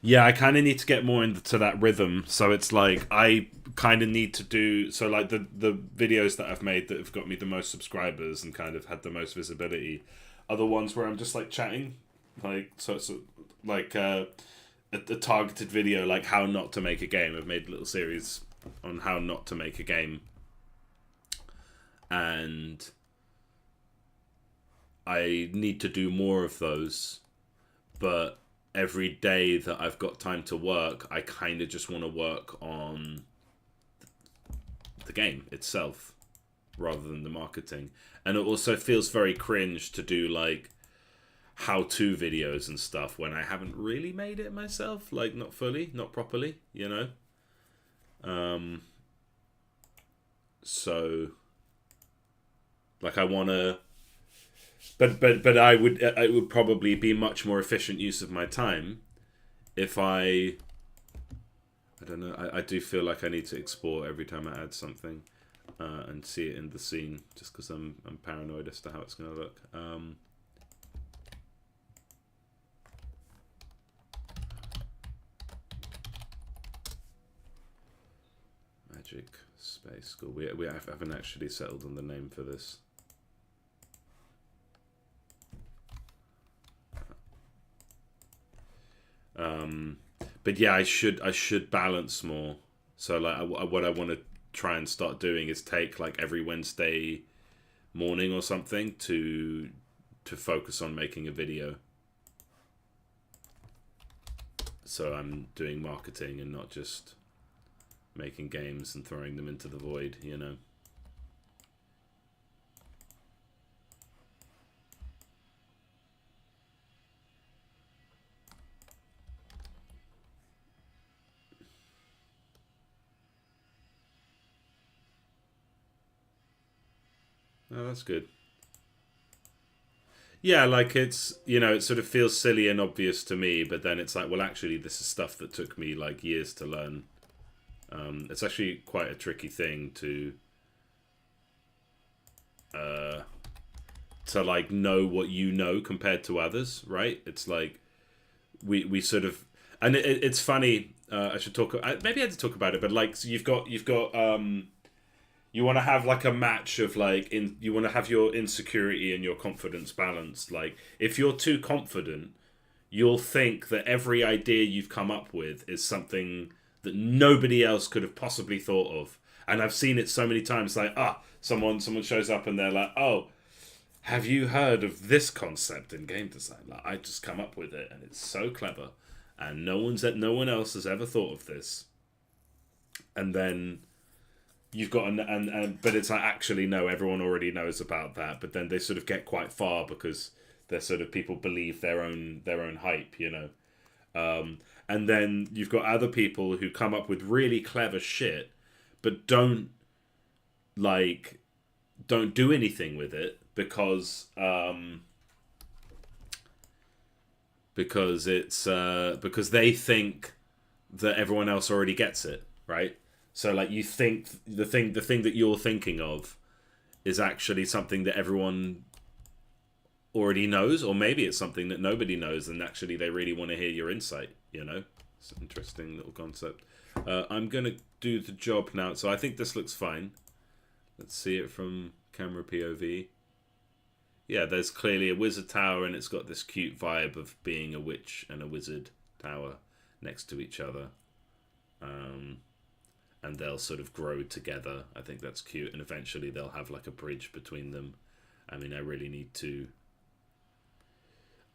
Yeah, I kind of need to get more into that rhythm. So it's like I kind of need to do so. Like the videos that I've made that have got me the most subscribers and kind of had the most visibility are the ones where I'm just like chatting, like so it's like a targeted video, like how not to make a game. I've made a little series on how not to make a game, and I need to do more of those, but every day that I've got time to work, I kind of just want to work on the game itself rather than the marketing. And it also feels very cringe to do like how-to videos and stuff when I haven't really made it myself, like not fully, not properly, you know? So, like, I want to, but I would, it would probably be much more efficient use of my time if I don't know. I do feel like I need to export every time I add something and see it in the scene, just because I'm paranoid as to how it's going to look. Magic Space School. We haven't actually settled on the name for this. But yeah, I should balance more. So like, what I want to try and start doing is take like every Wednesday morning or something to focus on making a video. So I'm doing marketing and not just making games and throwing them into the void, you know. Oh, that's good. Yeah, like it's, you know, it sort of feels silly and obvious to me, but then it's like, well, actually, this is stuff that took me like years to learn. It's actually quite a tricky thing to like know what you know compared to others, right? It's like we sort of, and it's funny. I should talk. Maybe I had to talk about it, but like, so you've got you want to have like a match of like you want to have your insecurity and your confidence balanced. Like if you're too confident, you'll think that every idea you've come up with is something that nobody else could have possibly thought of. And I've seen it so many times. Like someone shows up and they're like, oh, have you heard of this concept in game design? Like I just come up with it and it's so clever, and no one else has ever thought of this. And then you've got but it's like, actually no, everyone already knows about that. But then they sort of get quite far because they're sort of, people believe their own hype, you know. And then you've got other people who come up with really clever shit, but don't do anything with it because it's because they think that everyone else already gets it, right? So like, you think the thing that you're thinking of is actually something that everyone already knows, or maybe it's something that nobody knows, and actually they really want to hear your insight, you know. It's an interesting little concept. I'm gonna do the job now, so I think this looks fine. Let's see it from camera POV. Yeah, there's clearly a wizard tower, and it's got this cute vibe of being a witch and a wizard tower next to each other. And they'll sort of grow together. I think that's cute, and eventually they'll have like a bridge between them. I mean, I really need to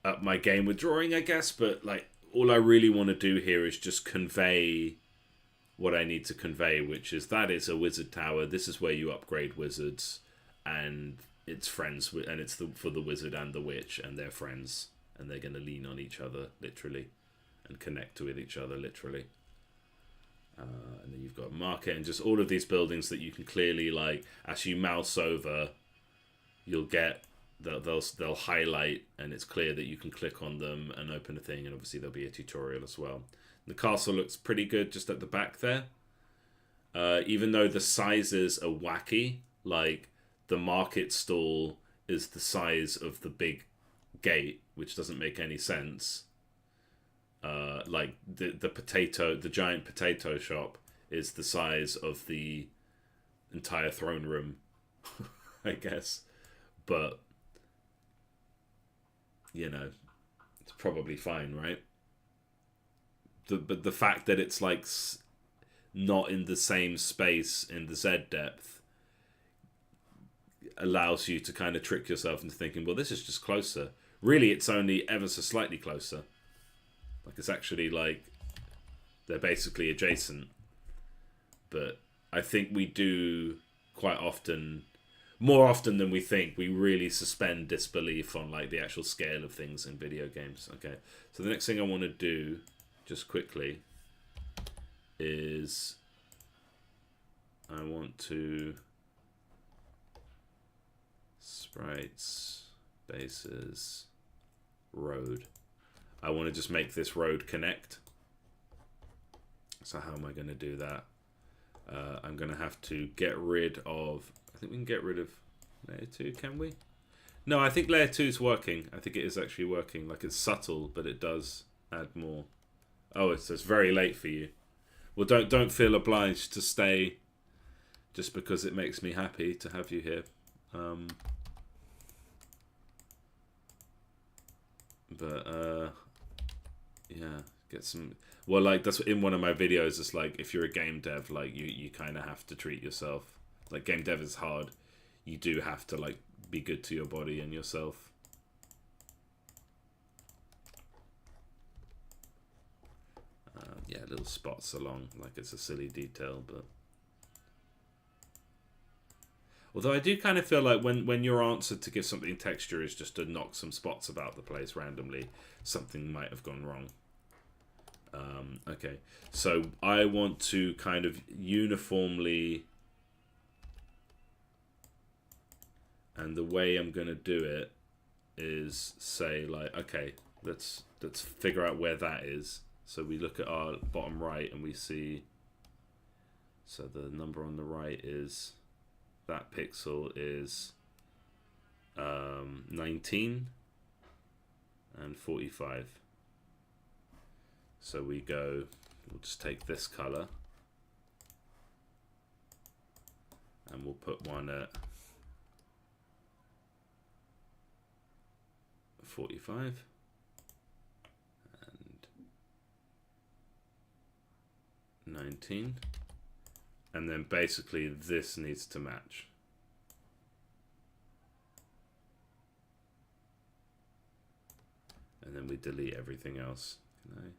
up my game with drawing, I guess, but like, all I really want to do here is just convey what I need to convey, which is that is a wizard tower. This is where you upgrade wizards, and it's friends with, and it's for the wizard and the witch, and they're friends, and they're going to lean on each other literally, and connect with each other literally. And then you've got a market and just all of these buildings that you can clearly, like, as you mouse over, you'll get they'll highlight, and it's clear that you can click on them and open a thing, and obviously there'll be a tutorial as well. The castle looks pretty good just at the back there. Even though the sizes are wacky, like the market stall is the size of the big gate, which doesn't make any sense. Like the giant potato shop is the size of the entire throne room, I guess. But you know, it's probably fine, right? But the fact that it's like not in the same space in the Z depth allows you to kind of trick yourself into thinking, well, this is just closer. Really, it's only ever so slightly closer. Like, it's actually like they're basically adjacent. But I think we do quite often, more often than we think, we really suspend disbelief on like the actual scale of things in video games. Okay, so the next thing I want to do, just quickly, is I want to Sprites, bases, road. I want to just make this road connect. So how am I going to do that? I'm going to have to get rid of... I think we can get rid of layer 2, can we? No, I think layer 2 is working. I think it is actually working. Like, it's subtle, but it does add more. Oh, it's very late for you. Well, don't feel obliged to stay just because it makes me happy to have you here. Yeah, get some... Well, like, that's in one of my videos. It's like, if you're a game dev, like, you kind of have to treat yourself. Like, game dev is hard. You do have to, like, be good to your body and yourself. Yeah, little spots along, like it's a silly detail, but... Although I do kind of feel like when your answer to give something texture is just to knock some spots about the place randomly, something might have gone wrong. Okay, so I want to kind of uniformly... And the way I'm going to do it is say, like, okay, let's figure out where that is. So we look at our bottom right and we see... So the number on the right is... That pixel is 19 and 45. So we go, we'll just take this color and we'll put one at 45 and 19. And then basically this needs to match. And then we delete everything else. Can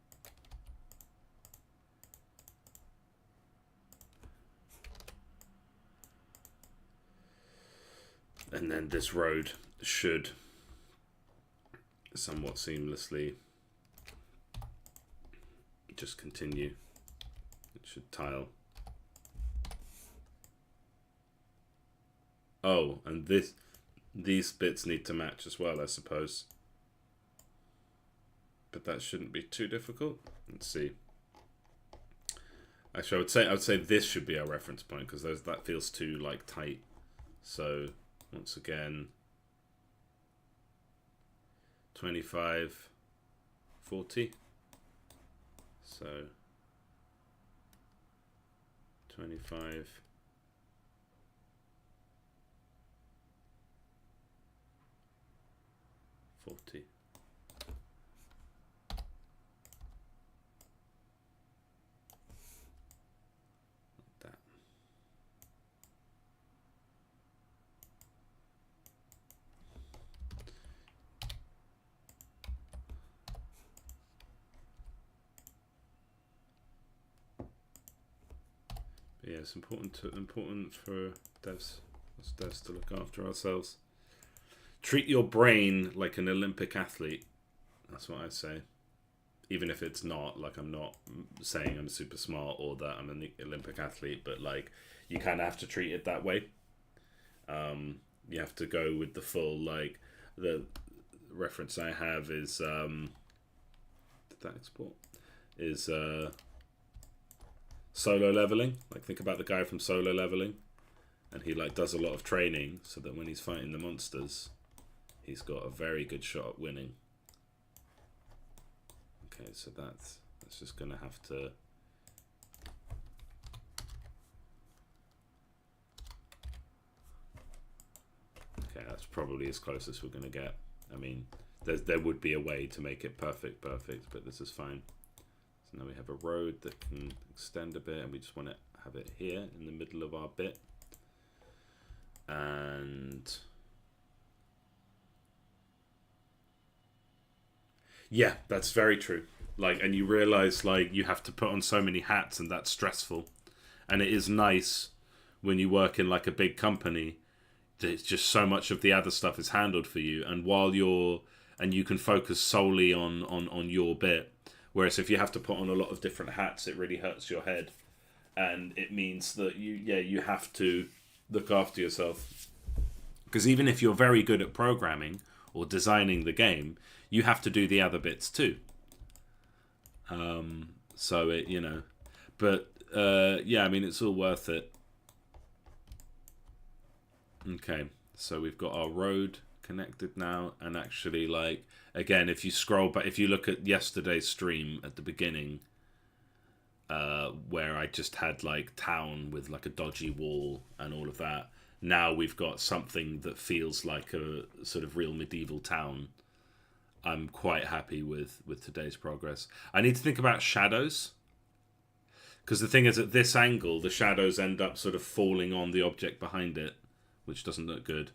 I? And then this road should somewhat seamlessly just continue. It should tile. Oh, and these bits need to match as well, I suppose. But that shouldn't be too difficult. Let's see. Actually, I would say this should be our reference point because that feels too like tight. So once again, 25, 40. So 25. 40. Like that. But yeah, it's important for devs to look after ourselves. Treat your brain like an Olympic athlete. That's what I say. Even if it's not, like, I'm not saying I'm super smart or that I'm an Olympic athlete, but like, you kind of have to treat it that way. You have to go with the full, like, the reference I have is, did that export? Is Solo Leveling. Like, think about the guy from Solo Leveling. And he, like, does a lot of training so that when he's fighting the monsters, he's got a very good shot at winning. Okay, so that's just gonna have to... Okay, that's probably as close as we're gonna get. I mean, there would be a way to make it perfect, but this is fine. So now we have a road that can extend a bit, and we just want to have it here in the middle of our bit. And... yeah, that's very true. Like, and you realize, like, you have to put on so many hats, and that's stressful. And it is nice when you work in, like, a big company, that it's just so much of the other stuff is handled for you. And while you can focus solely on your bit. Whereas if you have to put on a lot of different hats, it really hurts your head. And it means that you have to look after yourself. Because even if you're very good at programming or designing the game, you have to do the other bits too. So it, but yeah, I mean, it's all worth it. Okay, so we've got our road connected now, and actually, like, again, if you scroll back, if you look at yesterday's stream at the beginning, where I just had like town with like a dodgy wall and all of that, now we've got something that feels like a sort of real medieval town. I'm quite happy with today's progress. I need to think about shadows, because the thing is, at this angle, the shadows end up sort of falling on the object behind it, which doesn't look good.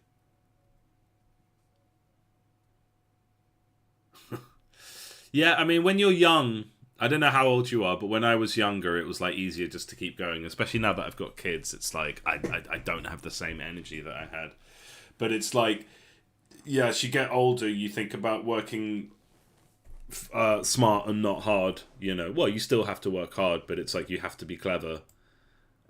Yeah, I mean, when you're young, I don't know how old you are, but when I was younger, it was like easier just to keep going. Especially now that I've got kids, it's like I don't have the same energy that I had. But it's like, yeah, as you get older, you think about working smart and not hard. Well, you still have to work hard, but it's like you have to be clever,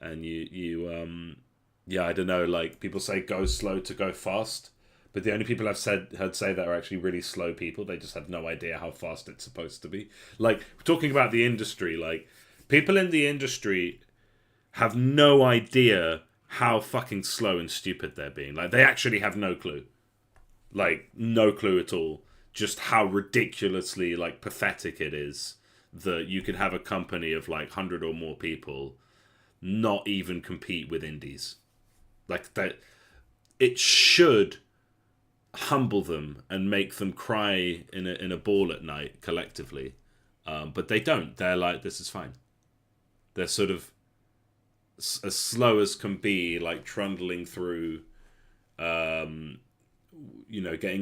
and yeah, I don't know. Like, people say, go slow to go fast, but the only people I've heard say that are actually really slow people. They just have no idea how fast it's supposed to be. Like, talking about the industry, like, people in the industry have no idea how fucking slow and stupid they're being. Like, they actually have no clue. Like, no clue at all. Just how ridiculously, like, pathetic it is that you could have a company of, like, 100 or more people not even compete with indies. Like, that, it should humble them and make them cry in a ball at night collectively, but they don't. They're like, this is fine. They're sort of as slow as can be, like trundling through, getting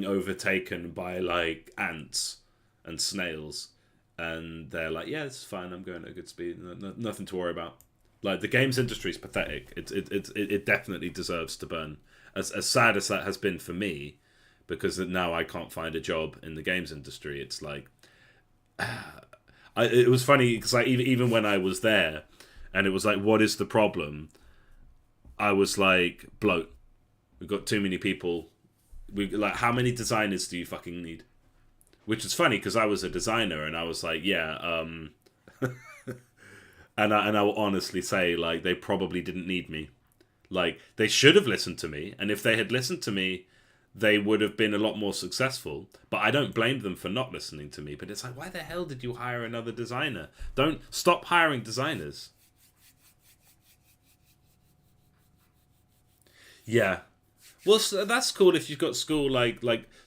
overtaken by like ants and snails, and they're like, yeah, it's fine. I'm going at a good speed. Nothing to worry about. Like, the games industry is pathetic. It definitely deserves to burn. As sad as that has been for me, because now I can't find a job in the games industry. It's like, it was funny because even when I was there, and it was like, what is the problem? I was like, bloat. We've got too many people. How many designers do you fucking need? Which is funny because I was a designer, and I was like, yeah. And I will honestly say, like, they probably didn't need me. Like, they should have listened to me, and if they had listened to me, they would have been a lot more successful. But I don't blame them for not listening to me. But it's like, why the hell did you hire another designer? Don't stop hiring designers. Yeah. Well, so that's cool if you've got school,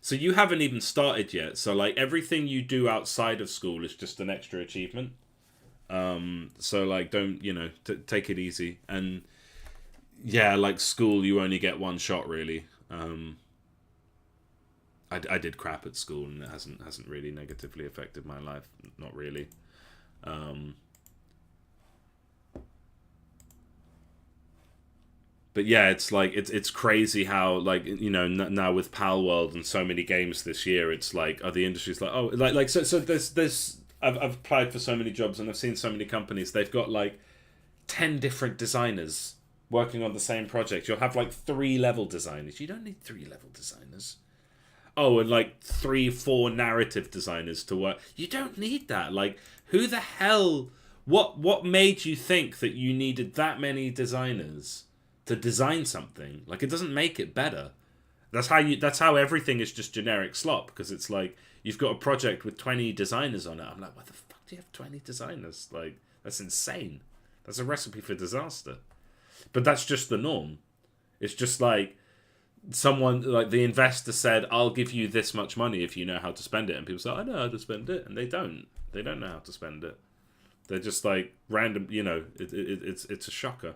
so you haven't even started yet. So, like, everything you do outside of school is just an extra achievement. So, like, don't, take it easy. And yeah, like, school, you only get one shot, really. I did crap at school, and it hasn't really negatively affected my life. Not really. But yeah, it's like, it's crazy how, like, now with Pal World and so many games this year, it's like, the industry's like, oh, so there's I've applied for so many jobs, and I've seen so many companies. They've got like 10 different designers working on the same project. You'll have like 3-level designers. You don't need 3-level designers. Oh, and like 3-4 narrative designers to work. You don't need that. Like, who the hell? What made you think that you needed that many designers to design something? Like, it doesn't make it better. That's how everything is just generic slop, because it's like, you've got a project with 20 designers on it. I'm like, what the fuck do you have 20 designers? Like, that's insane. That's a recipe for disaster. But that's just the norm. It's just like, someone, like the investor said, I'll give you this much money if you know how to spend it. And people say, I know how to spend it. And they don't. They don't know how to spend it. They're just like random, it's a shocker.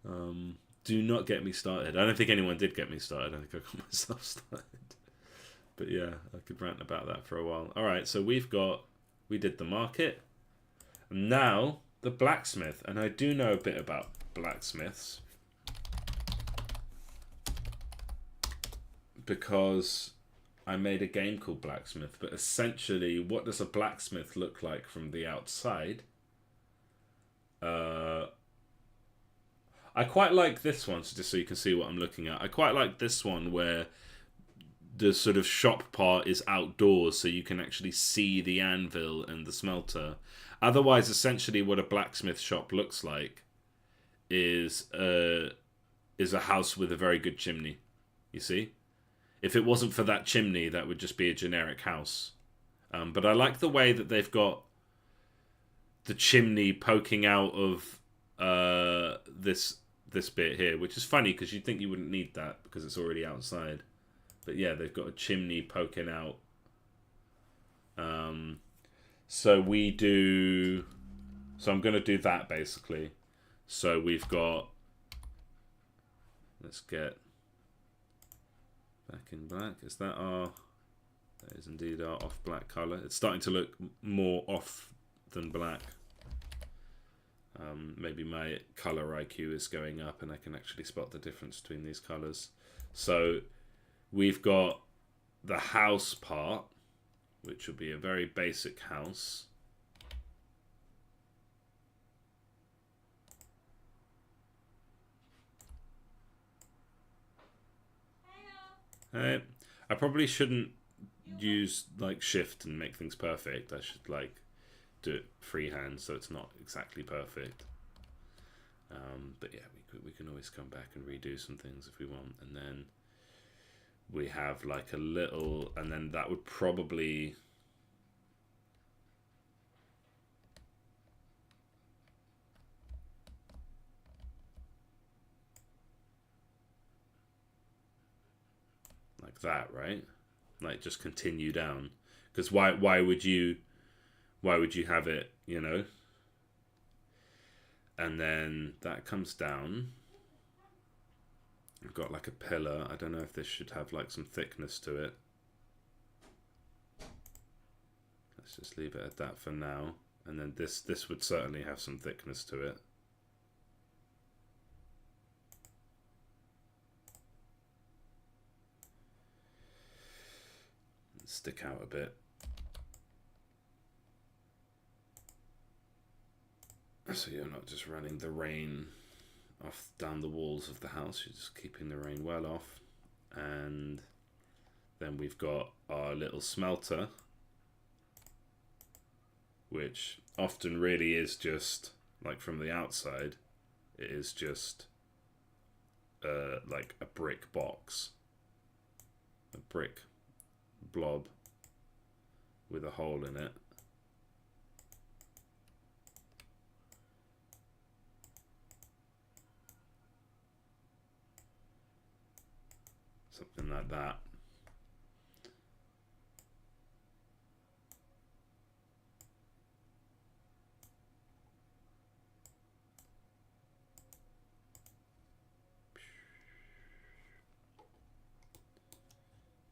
Do not get me started. I don't think anyone did get me started. I think I got myself started. But yeah, I could rant about that for a while. Alright, so we did the market. And now, the blacksmith. And I do know a bit about blacksmiths, because I made a game called Blacksmith. But essentially, what does a blacksmith look like from the outside? I quite like this one, so just so you can see what I'm looking at. I quite like this one where the sort of shop part is outdoors, so you can actually see the anvil and the smelter. Otherwise, essentially, what a blacksmith shop looks like is a house with a very good chimney. You see, if it wasn't for that chimney, that would just be a generic house. But I like the way that they've got the chimney poking out of this bit here, which is funny because you'd think you wouldn't need that because it's already outside. But yeah, they've got a chimney poking out. So we do... So I'm going to do that, basically. So we've got... Let's get back in black. Is that our... That is indeed our off-black colour. It's starting to look more off than black. Maybe my colour IQ is going up and I can actually spot the difference between these colours. So we've got the house part, which will be a very basic house. Hey. I probably shouldn't use like shift and make things perfect. I should like do it freehand so it's not exactly perfect. But yeah, we can always come back and redo some things if we want. And then we have like a little, and then that would probably... like that, right? Like just continue down. Because why would you have it, you know? And then that comes down. We've got like a pillar. I don't know if this should have like some thickness to it. Let's just leave it at that for now. And then this would certainly have some thickness to it. Stick out a bit. So you're not just running the rain off down the walls of the house, you're just keeping the rain well off. And then we've got our little smelter, which often really is just, like from the outside, it is just like a brick box. A brick blob with a hole in it. Something like that.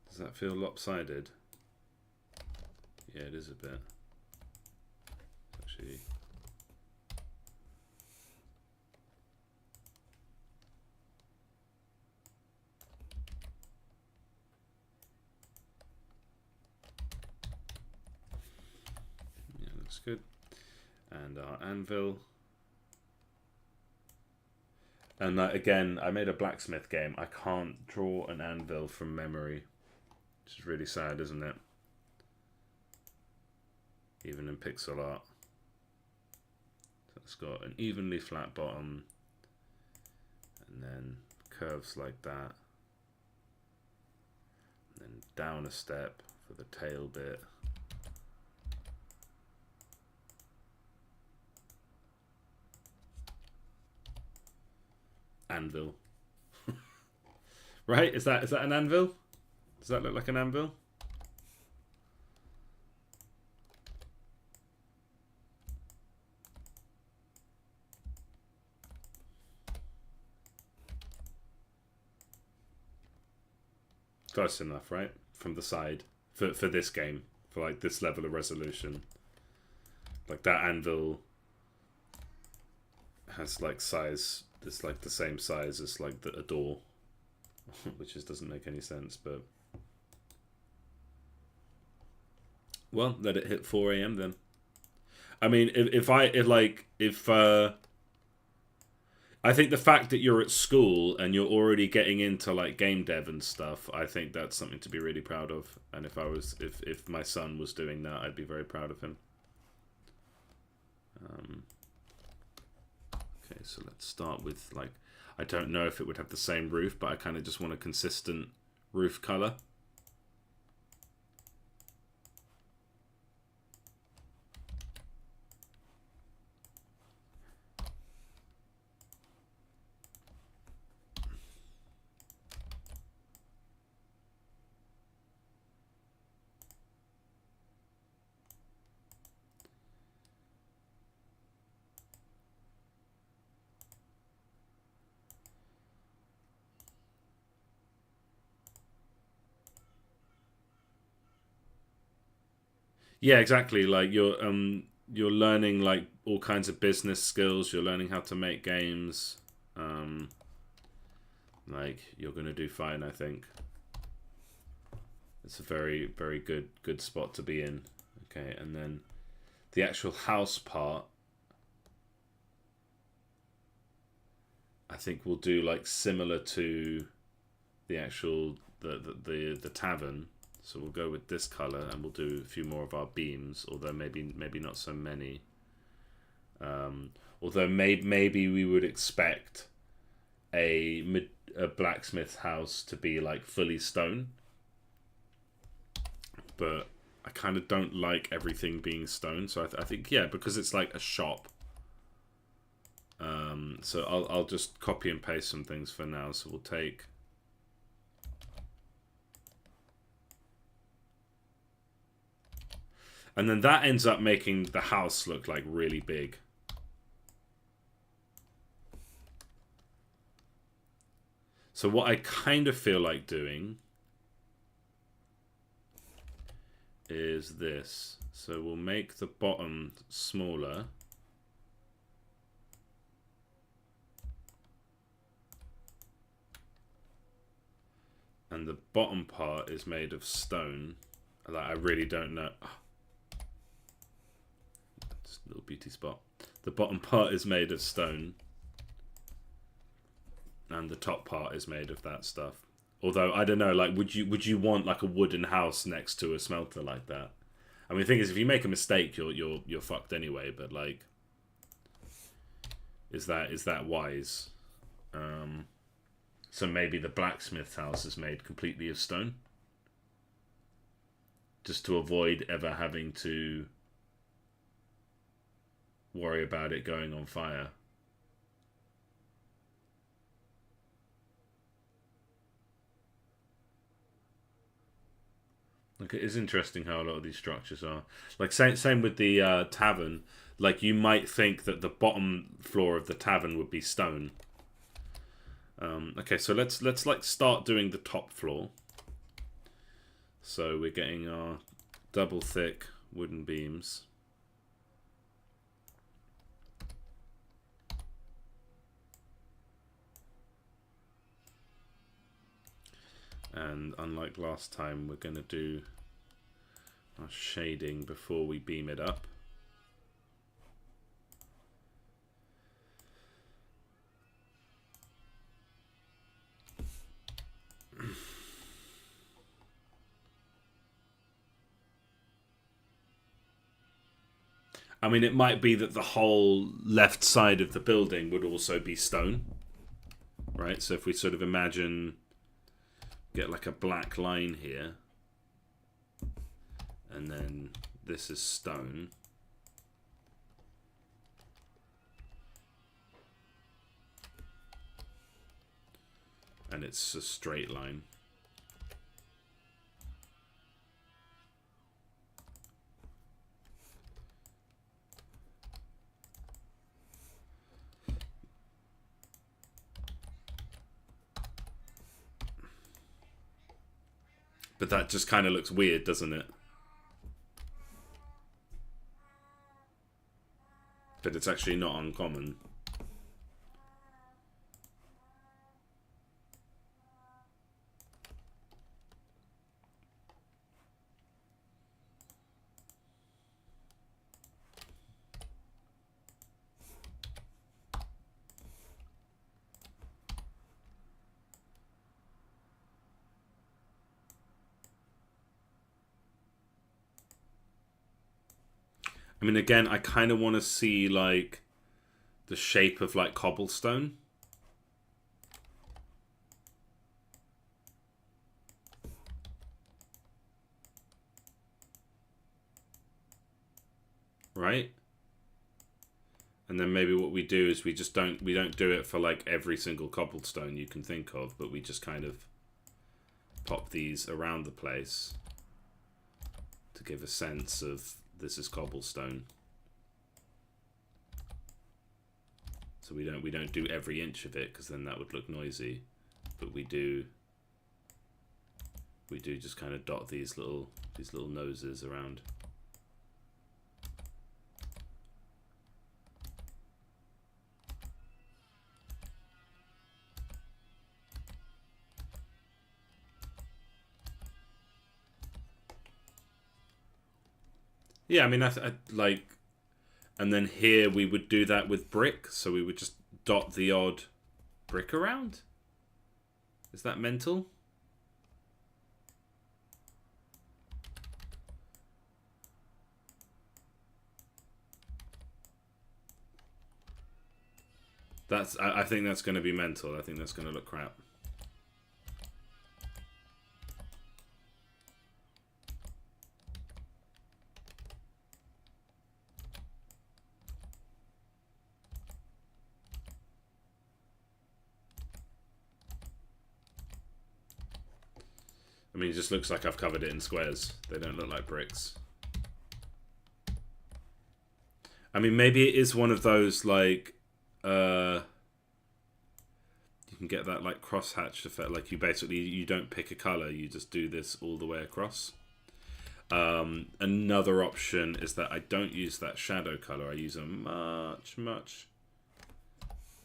Does that feel lopsided? Yeah, it is a bit. Actually, yeah, looks good. And our anvil. And again, I made a blacksmith game. I can't draw an anvil from memory, which is really sad, isn't it? Even in pixel art. So it's got an evenly flat bottom and then curves like that. And then down a step for the tail bit. Anvil. Right? Is that an anvil? Does that look like an anvil? Close enough, right? From the side for this game, for like this level of resolution. Like that anvil has like size. It's like the same size as like a door, which just doesn't make any sense. But well, let it hit 4 a.m. then. I mean, if I think the fact that you're at school and you're already getting into like game dev and stuff, I think that's something to be really proud of. And if my son was doing that, I'd be very proud of him. Okay, so let's start with like, I don't know if it would have the same roof, but I kind of just want a consistent roof color. Yeah, exactly. Like you're learning like all kinds of business skills. You're learning how to make games. Like you're gonna do fine, I think. It's a very, very good spot to be in. Okay, and then the actual house part, I think we'll do like similar to the actual the tavern. So we'll go with this color, and we'll do a few more of our beams, although maybe not so many. Although maybe we would expect a blacksmith house to be like fully stone, but I kind of don't like everything being stone. So I think yeah, because it's like a shop. So I'll just copy and paste some things for now. So we'll take. And then that ends up making the house look like really big. So what I kind of feel like doing is this. So we'll make the bottom smaller. And the bottom part is made of stone. Like I really don't know. Just a little beauty spot. The bottom part is made of stone. And the top part is made of that stuff. Although I don't know, like would you want like a wooden house next to a smelter like that? I mean, the thing is, if you make a mistake, you're fucked anyway. But like, is that wise? So maybe the blacksmith house is made completely of stone, just to avoid ever having to worry about it going on fire. Like it is interesting how a lot of these structures are. Like same with the tavern. Like you might think that the bottom floor of the tavern would be stone. Okay, so let's like start doing the top floor. So we're getting our double thick wooden beams. And unlike last time, we're going to do our shading before we beam it up. I mean, it might be that the whole left side of the building would also be stone, right? So if we sort of imagine, get like a black line here, and then this is stone. And it's a straight line. But that just kind of looks weird, doesn't it? But it's actually not uncommon. I mean, again, I kind of want to see like the shape of like cobblestone. Right? And then maybe what we do is we don't do it for like every single cobblestone you can think of, but we just kind of pop these around the place to give a sense of this is cobblestone. So we don't do every inch of it because then that would look noisy, but we do just kind of dot these little noses around. Yeah, I mean, I like, and then here we would do that with brick, so we would just dot the odd brick around. Is that mental? I think that's going to be mental. I think that's going to look crap. I mean, it just looks like I've covered it in squares. They don't look like bricks. I mean, maybe it is one of those, like, you can get that, like, cross-hatched effect. Like, you don't pick a color. You just do this all the way across. Another option is that I don't use that shadow color. I use a much,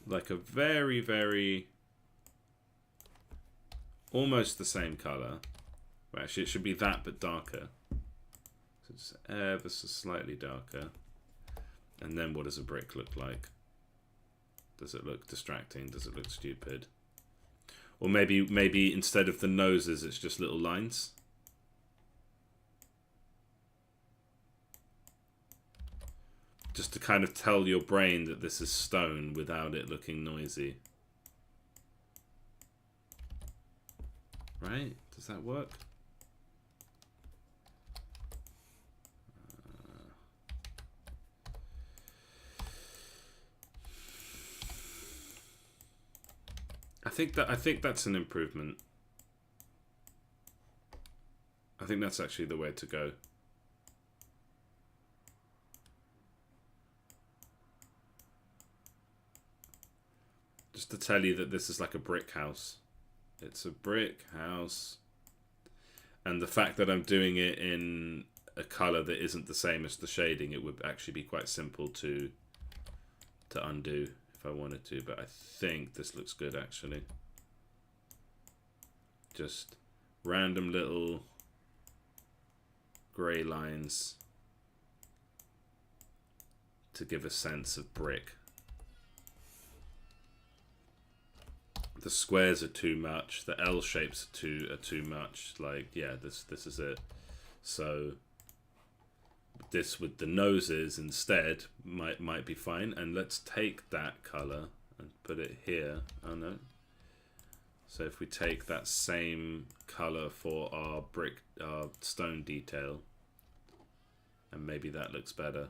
like a very, very, almost the same color. Well, actually, it should be that, but darker. So it's ever so slightly darker. And then what does a brick look like? Does it look distracting? Does it look stupid? Or maybe instead of the noses, it's just little lines. Just to kind of tell your brain that this is stone without it looking noisy. Right? Does that work? I think that's an improvement. I think that's actually the way to go. Just to tell you that this is like a brick house. It's a brick house. And the fact that I'm doing it in a color that isn't the same as the shading, it would actually be quite simple to undo if I wanted to, but I think this looks good actually. Just random little grey lines to give a sense of brick. The squares are too much, the L shapes are too much. Like, yeah, this is it. So this with the noses instead might be fine. And let's take that color and put it here. Oh no. So if we take that same color for our stone detail, and maybe that looks better.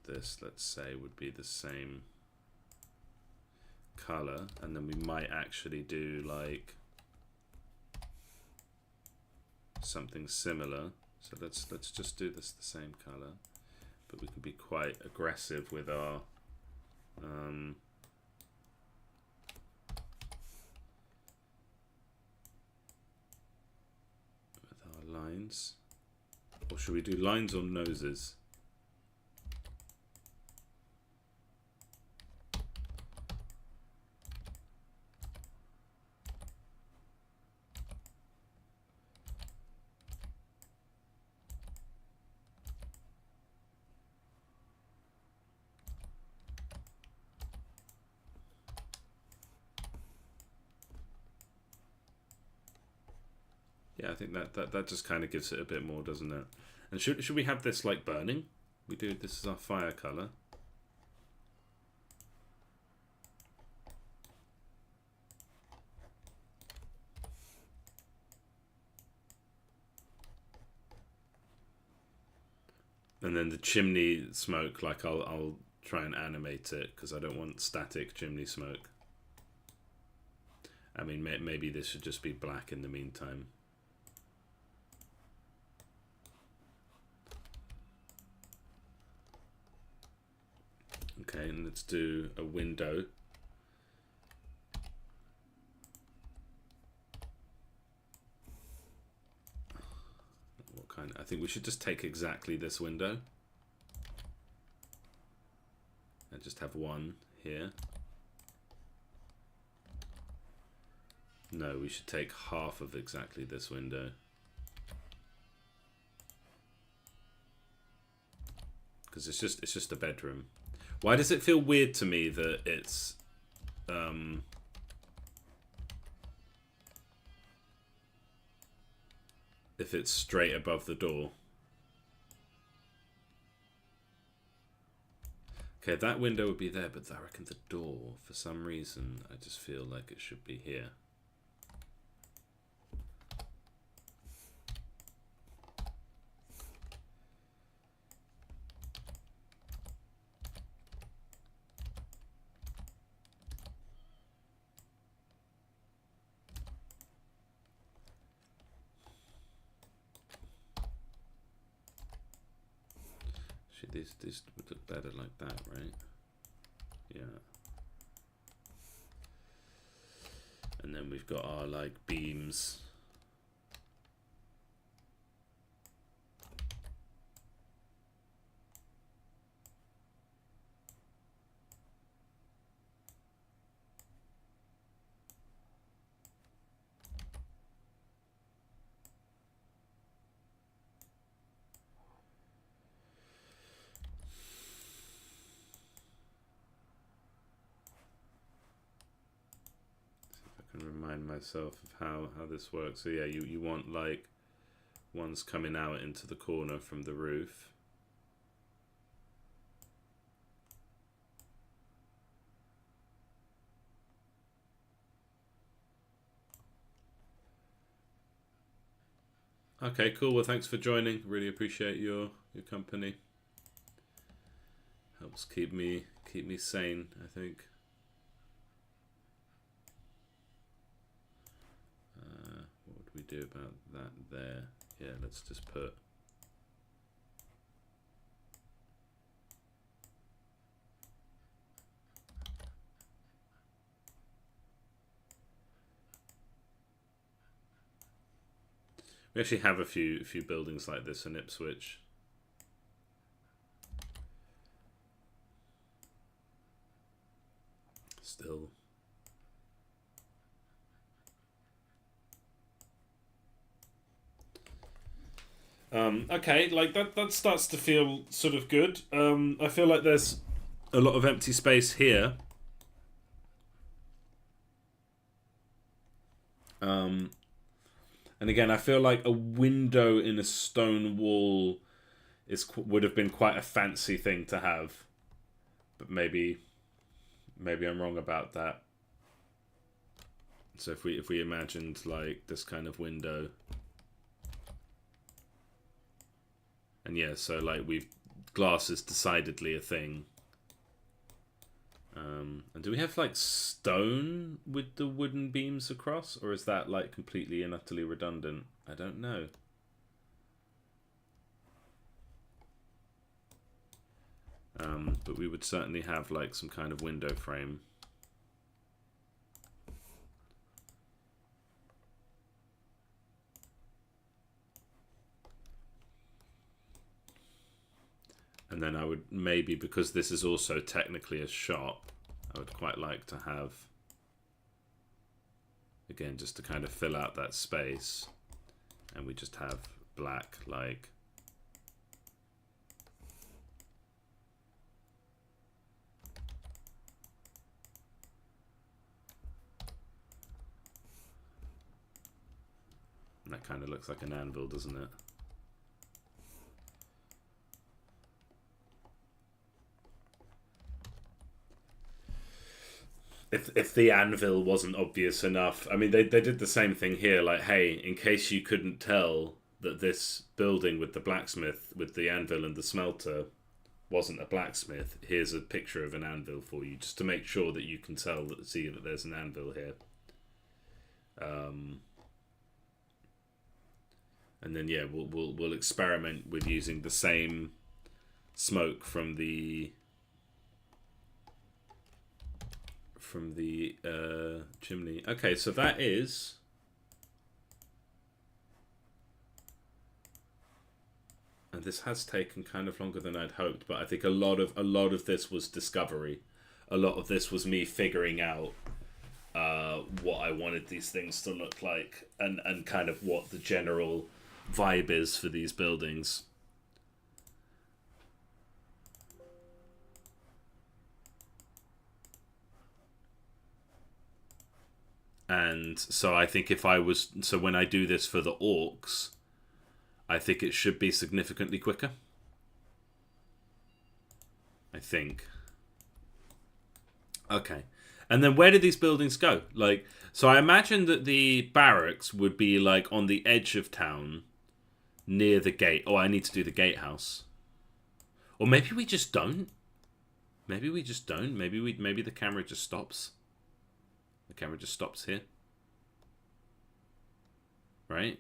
This, let's say, would be the same color, and then we might actually do like something similar. So let's just do this the same color, but we can be quite aggressive with our lines. Or should we do lines or noses? Yeah, I think that just kind of gives it a bit more, doesn't it? And should we have this like burning? We do. This is our fire color. And then the chimney smoke, like I'll try and animate it because I don't want static chimney smoke. I mean, maybe this should just be black in the meantime. Okay, and let's do a window. What kind? I think we should just take exactly this window. And just have one here. No, we should take half of exactly this window. Because it's just a bedroom. Why does it feel weird to me that it's if it's straight above the door? Okay, that window would be there, but I reckon the door, for some reason, I just feel like it should be here. These would look better like that, right? Yeah. And then we've got our like beams. Can remind myself of how this works. So yeah, you want like ones coming out into the corner from the roof. Okay, cool. Well, thanks for joining. Really appreciate your company. Helps keep me sane, I think. What would we do about that there? Yeah, let's just put we actually have a few buildings like this in Ipswich. Still. Okay, like that starts to feel sort of good. I feel like there's a lot of empty space here. And again, I feel like a window in a stone wall would have been quite a fancy thing to have, but maybe I'm wrong about that. So if we imagined like this kind of window. And yeah, so like glass is decidedly a thing. And do we have like stone with the wooden beams across, or is that like completely and utterly redundant? I don't know. But we would certainly have like some kind of window frame. And then I would maybe, because this is also technically a shop, I would quite like to have, again, just to kind of fill out that space, and we just have black, like, That kind of looks like an anvil, doesn't it? If the anvil wasn't obvious enough, I mean, they did the same thing here. Like, hey, in case you couldn't tell that this building with the blacksmith, with the anvil and the smelter, wasn't a blacksmith, here's a picture of an anvil for you, just to make sure that you can see that there's an anvil here. And then yeah, we'll experiment with using the same smoke from the chimney. Okay, so that is and this has taken kind of longer than I'd hoped, but I think a lot of this was discovery. A lot of this was me figuring out what I wanted these things to look like, and kind of what the general vibe is for these buildings. And so I think when I do this for the orcs, I think it should be significantly quicker. I think. Okay. And then where do these buildings go? Like, so I imagine that the barracks would be like on the edge of town, near the gate. Oh, I need to do the gatehouse. Or maybe we just don't. Maybe we just don't. Maybe the camera just stops. The camera just stops here. Right?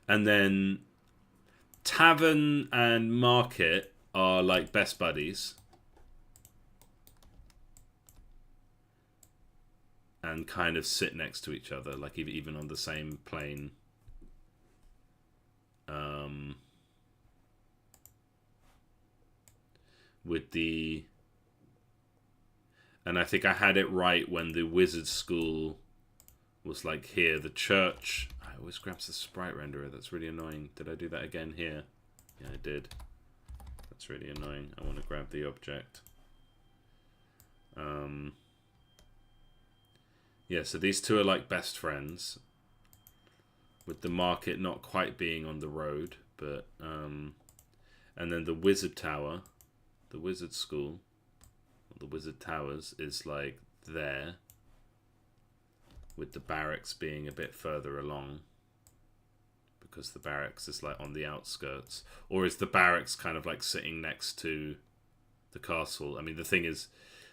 And then tavern and market are like best buddies. And kind of sit next to each other, like even on the same plane. With the... And I think I had it right when the wizard school was like here. The church... I always grabs the sprite renderer. That's really annoying. Did I do that again here? Yeah, I did. That's really annoying. I want to grab the object. Yeah, so these two are like best friends. With the market not quite being on the road, but... and then the wizard tower, the wizard school, the wizard towers is like there. With the barracks being a bit further along. Because the barracks is like on the outskirts. Or is the barracks kind of like sitting next to the castle? I mean, the thing is,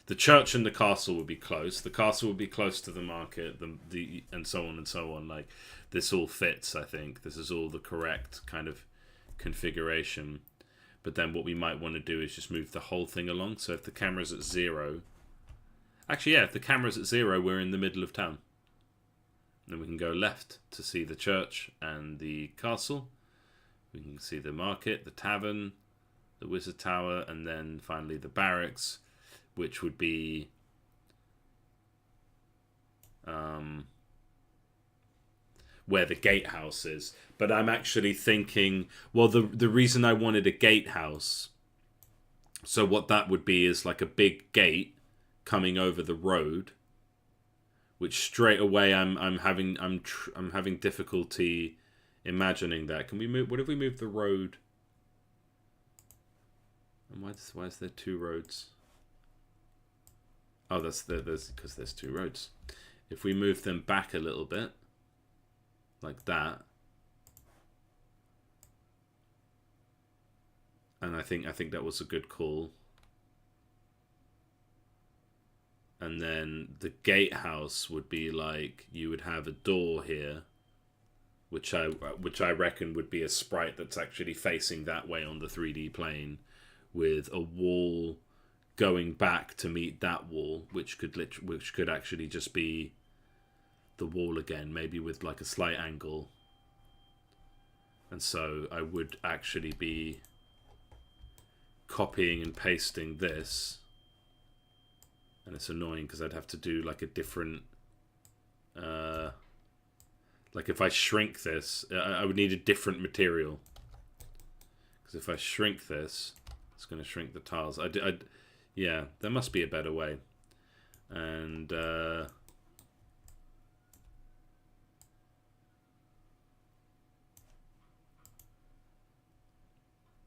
the church and the castle would be close. The castle would be close to the market, and so on and so on. Like, this all fits, I think. This is all the correct kind of configuration. But then what we might want to do is just move the whole thing along. So if the camera's at 0... Actually, yeah, if the camera's at 0, we're in the middle of town. Then we can go left to see the church and the castle. We can see the market, the tavern, the wizard tower, and then finally the barracks, which would be where the gatehouse is. But I'm actually thinking, well, the reason I wanted a gatehouse, so what that would be is like a big gate coming over the road, which straight away I'm having difficulty imagining that. Can we move? What if we move the road? And why is there two roads? Oh, there's because there's two roads. If we move them back a little bit, like that, and I think that was a good call. And then the gatehouse would be like, you would have a door here, which I reckon would be a sprite that's actually facing that way on the 3D plane, with a wall going back to meet that wall, which could actually just be the wall again, maybe with like a slight angle. And so I would actually be copying and pasting this. And it's annoying because I'd have to do like a different... like if I shrink this, I would need a different material. Because if I shrink this, it's going to shrink the tiles. Yeah, there must be a better way. And...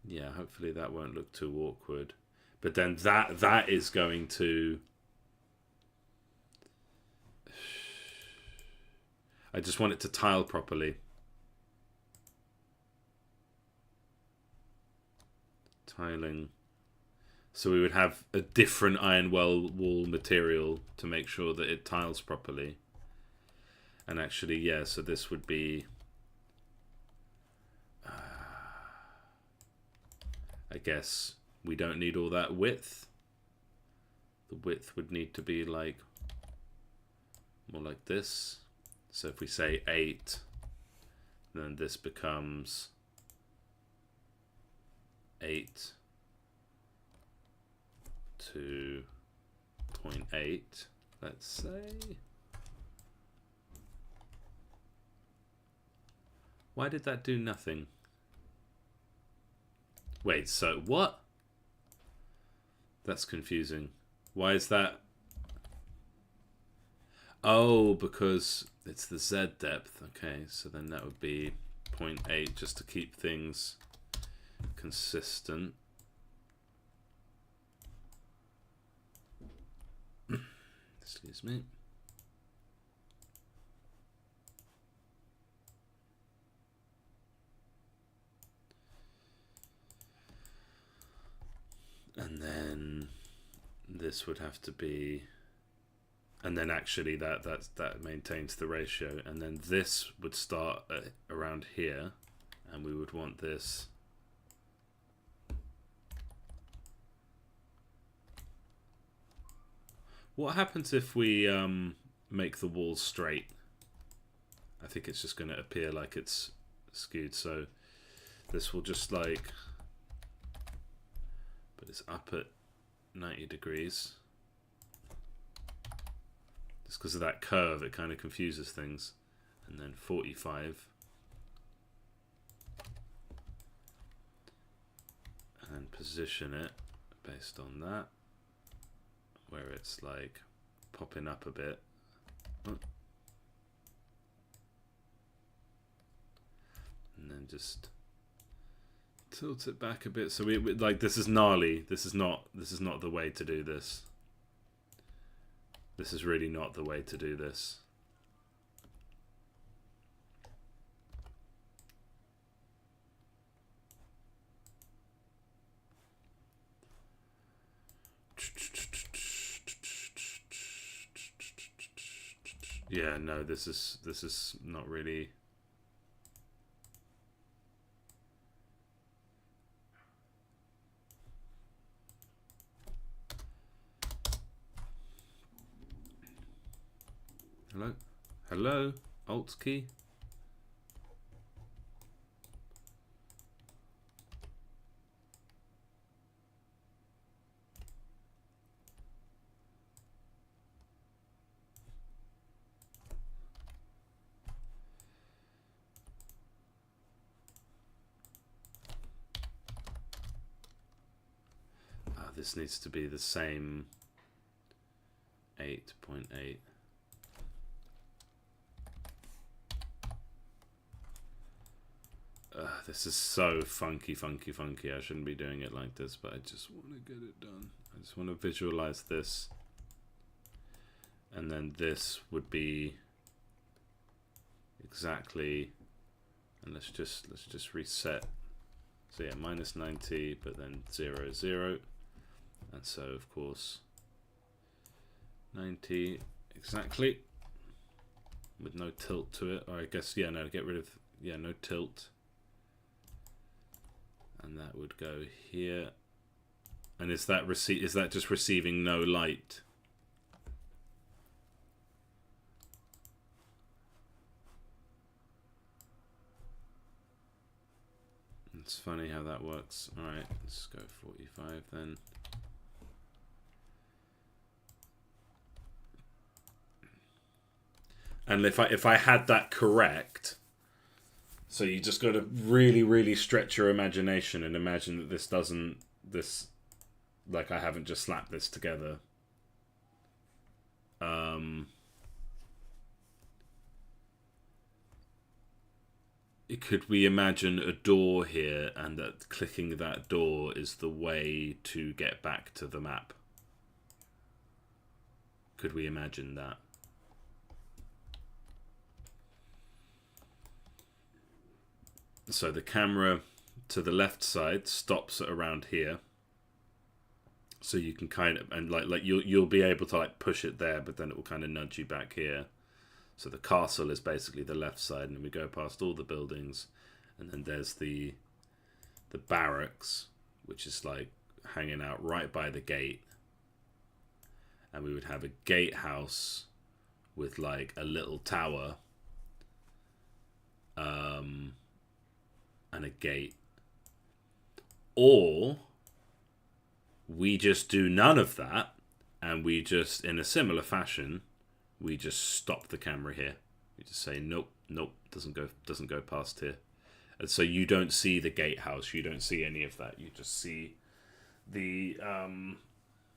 Yeah, hopefully that won't look too awkward. But then that is going to... I just want it to tile properly. Tiling. So we would have a different iron wall material to make sure that it tiles properly. And actually, yeah, so this would be... I guess we don't need all that width. The width would need to be like more like this. So if we say 8, then this becomes 8 to 0.8, let's say. Why did that do nothing? Wait, so what? That's confusing. Why is that? Oh, because it's the Z depth. Okay, so then that would be 0.8 just to keep things consistent. Excuse me. And then this would have to be, and then actually that maintains the ratio, and then this would start around here, and we would want this What happens if we make the walls straight? I think it's just going to appear like it's skewed, so this will just like, but it's up at 90 degrees. Just because of that curve, it kind of confuses things. And then 45. And position it based on that, where it's like popping up a bit. Oh. And then just tilt it back a bit. So we like, this is gnarly. This is not the way to do this. This is really not the way to do this. Yeah, no, this is not really. Hello? Hello? Alt key? This needs to be the same 8.8. This is so funky. I shouldn't be doing it like this, but I just want to get it done. I just want to visualize this. And then this would be exactly, and let's just reset. So yeah, minus 90, but then 0, 0. And so, of course, 90 exactly, with no tilt to it. Or I guess, yeah, no, get rid of, yeah, no tilt. And that would go here. And is that just receiving no light? It's funny how that works. All right, let's go 45 then. And if I had that correct, so you just got to really stretch your imagination and imagine that this doesn't, like I haven't just slapped this together. could we imagine a door here, and that clicking that door is the way to get back to the map? Could we imagine that? So the camera to the left side stops at around here. So you can kind of, and like you'll be able to like push it there, but then it will kind of nudge you back here. So the castle is basically the left side, and then we go past all the buildings, and then there's the barracks, which is like hanging out right by the gate. And we would have a gatehouse with like a little tower, and a gate. Or we just do none of that, and we just, in a similar fashion, we just stop the camera here. We just say nope, doesn't go past here. And so you don't see the gatehouse, you don't see any of that. You just see the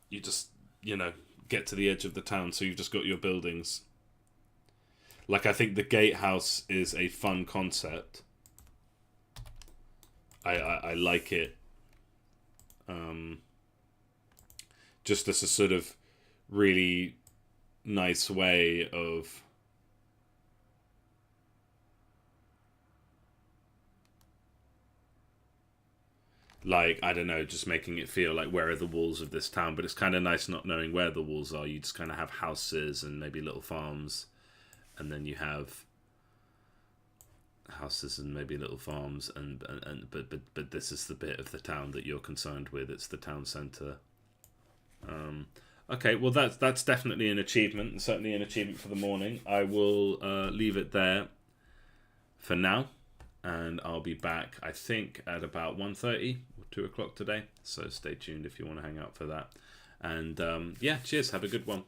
you just, get to the edge of the town, so you've just got your buildings. Like, I think the gatehouse is a fun concept. I like it. Just as a sort of really nice way of like, I don't know, just making it feel like, where are the walls of this town? But it's kind of nice not knowing where the walls are. You just kind of have houses and maybe little farms, and then you have houses and maybe little farms, but this is the bit of the town that you're concerned with. It's the town centre. Okay, well that's definitely an achievement, and certainly an achievement for the morning. I will leave it there for now, and I'll be back, I think, at about 1:30 or 2 o'clock today. So stay tuned if you want to hang out for that. And yeah, cheers. Have a good one.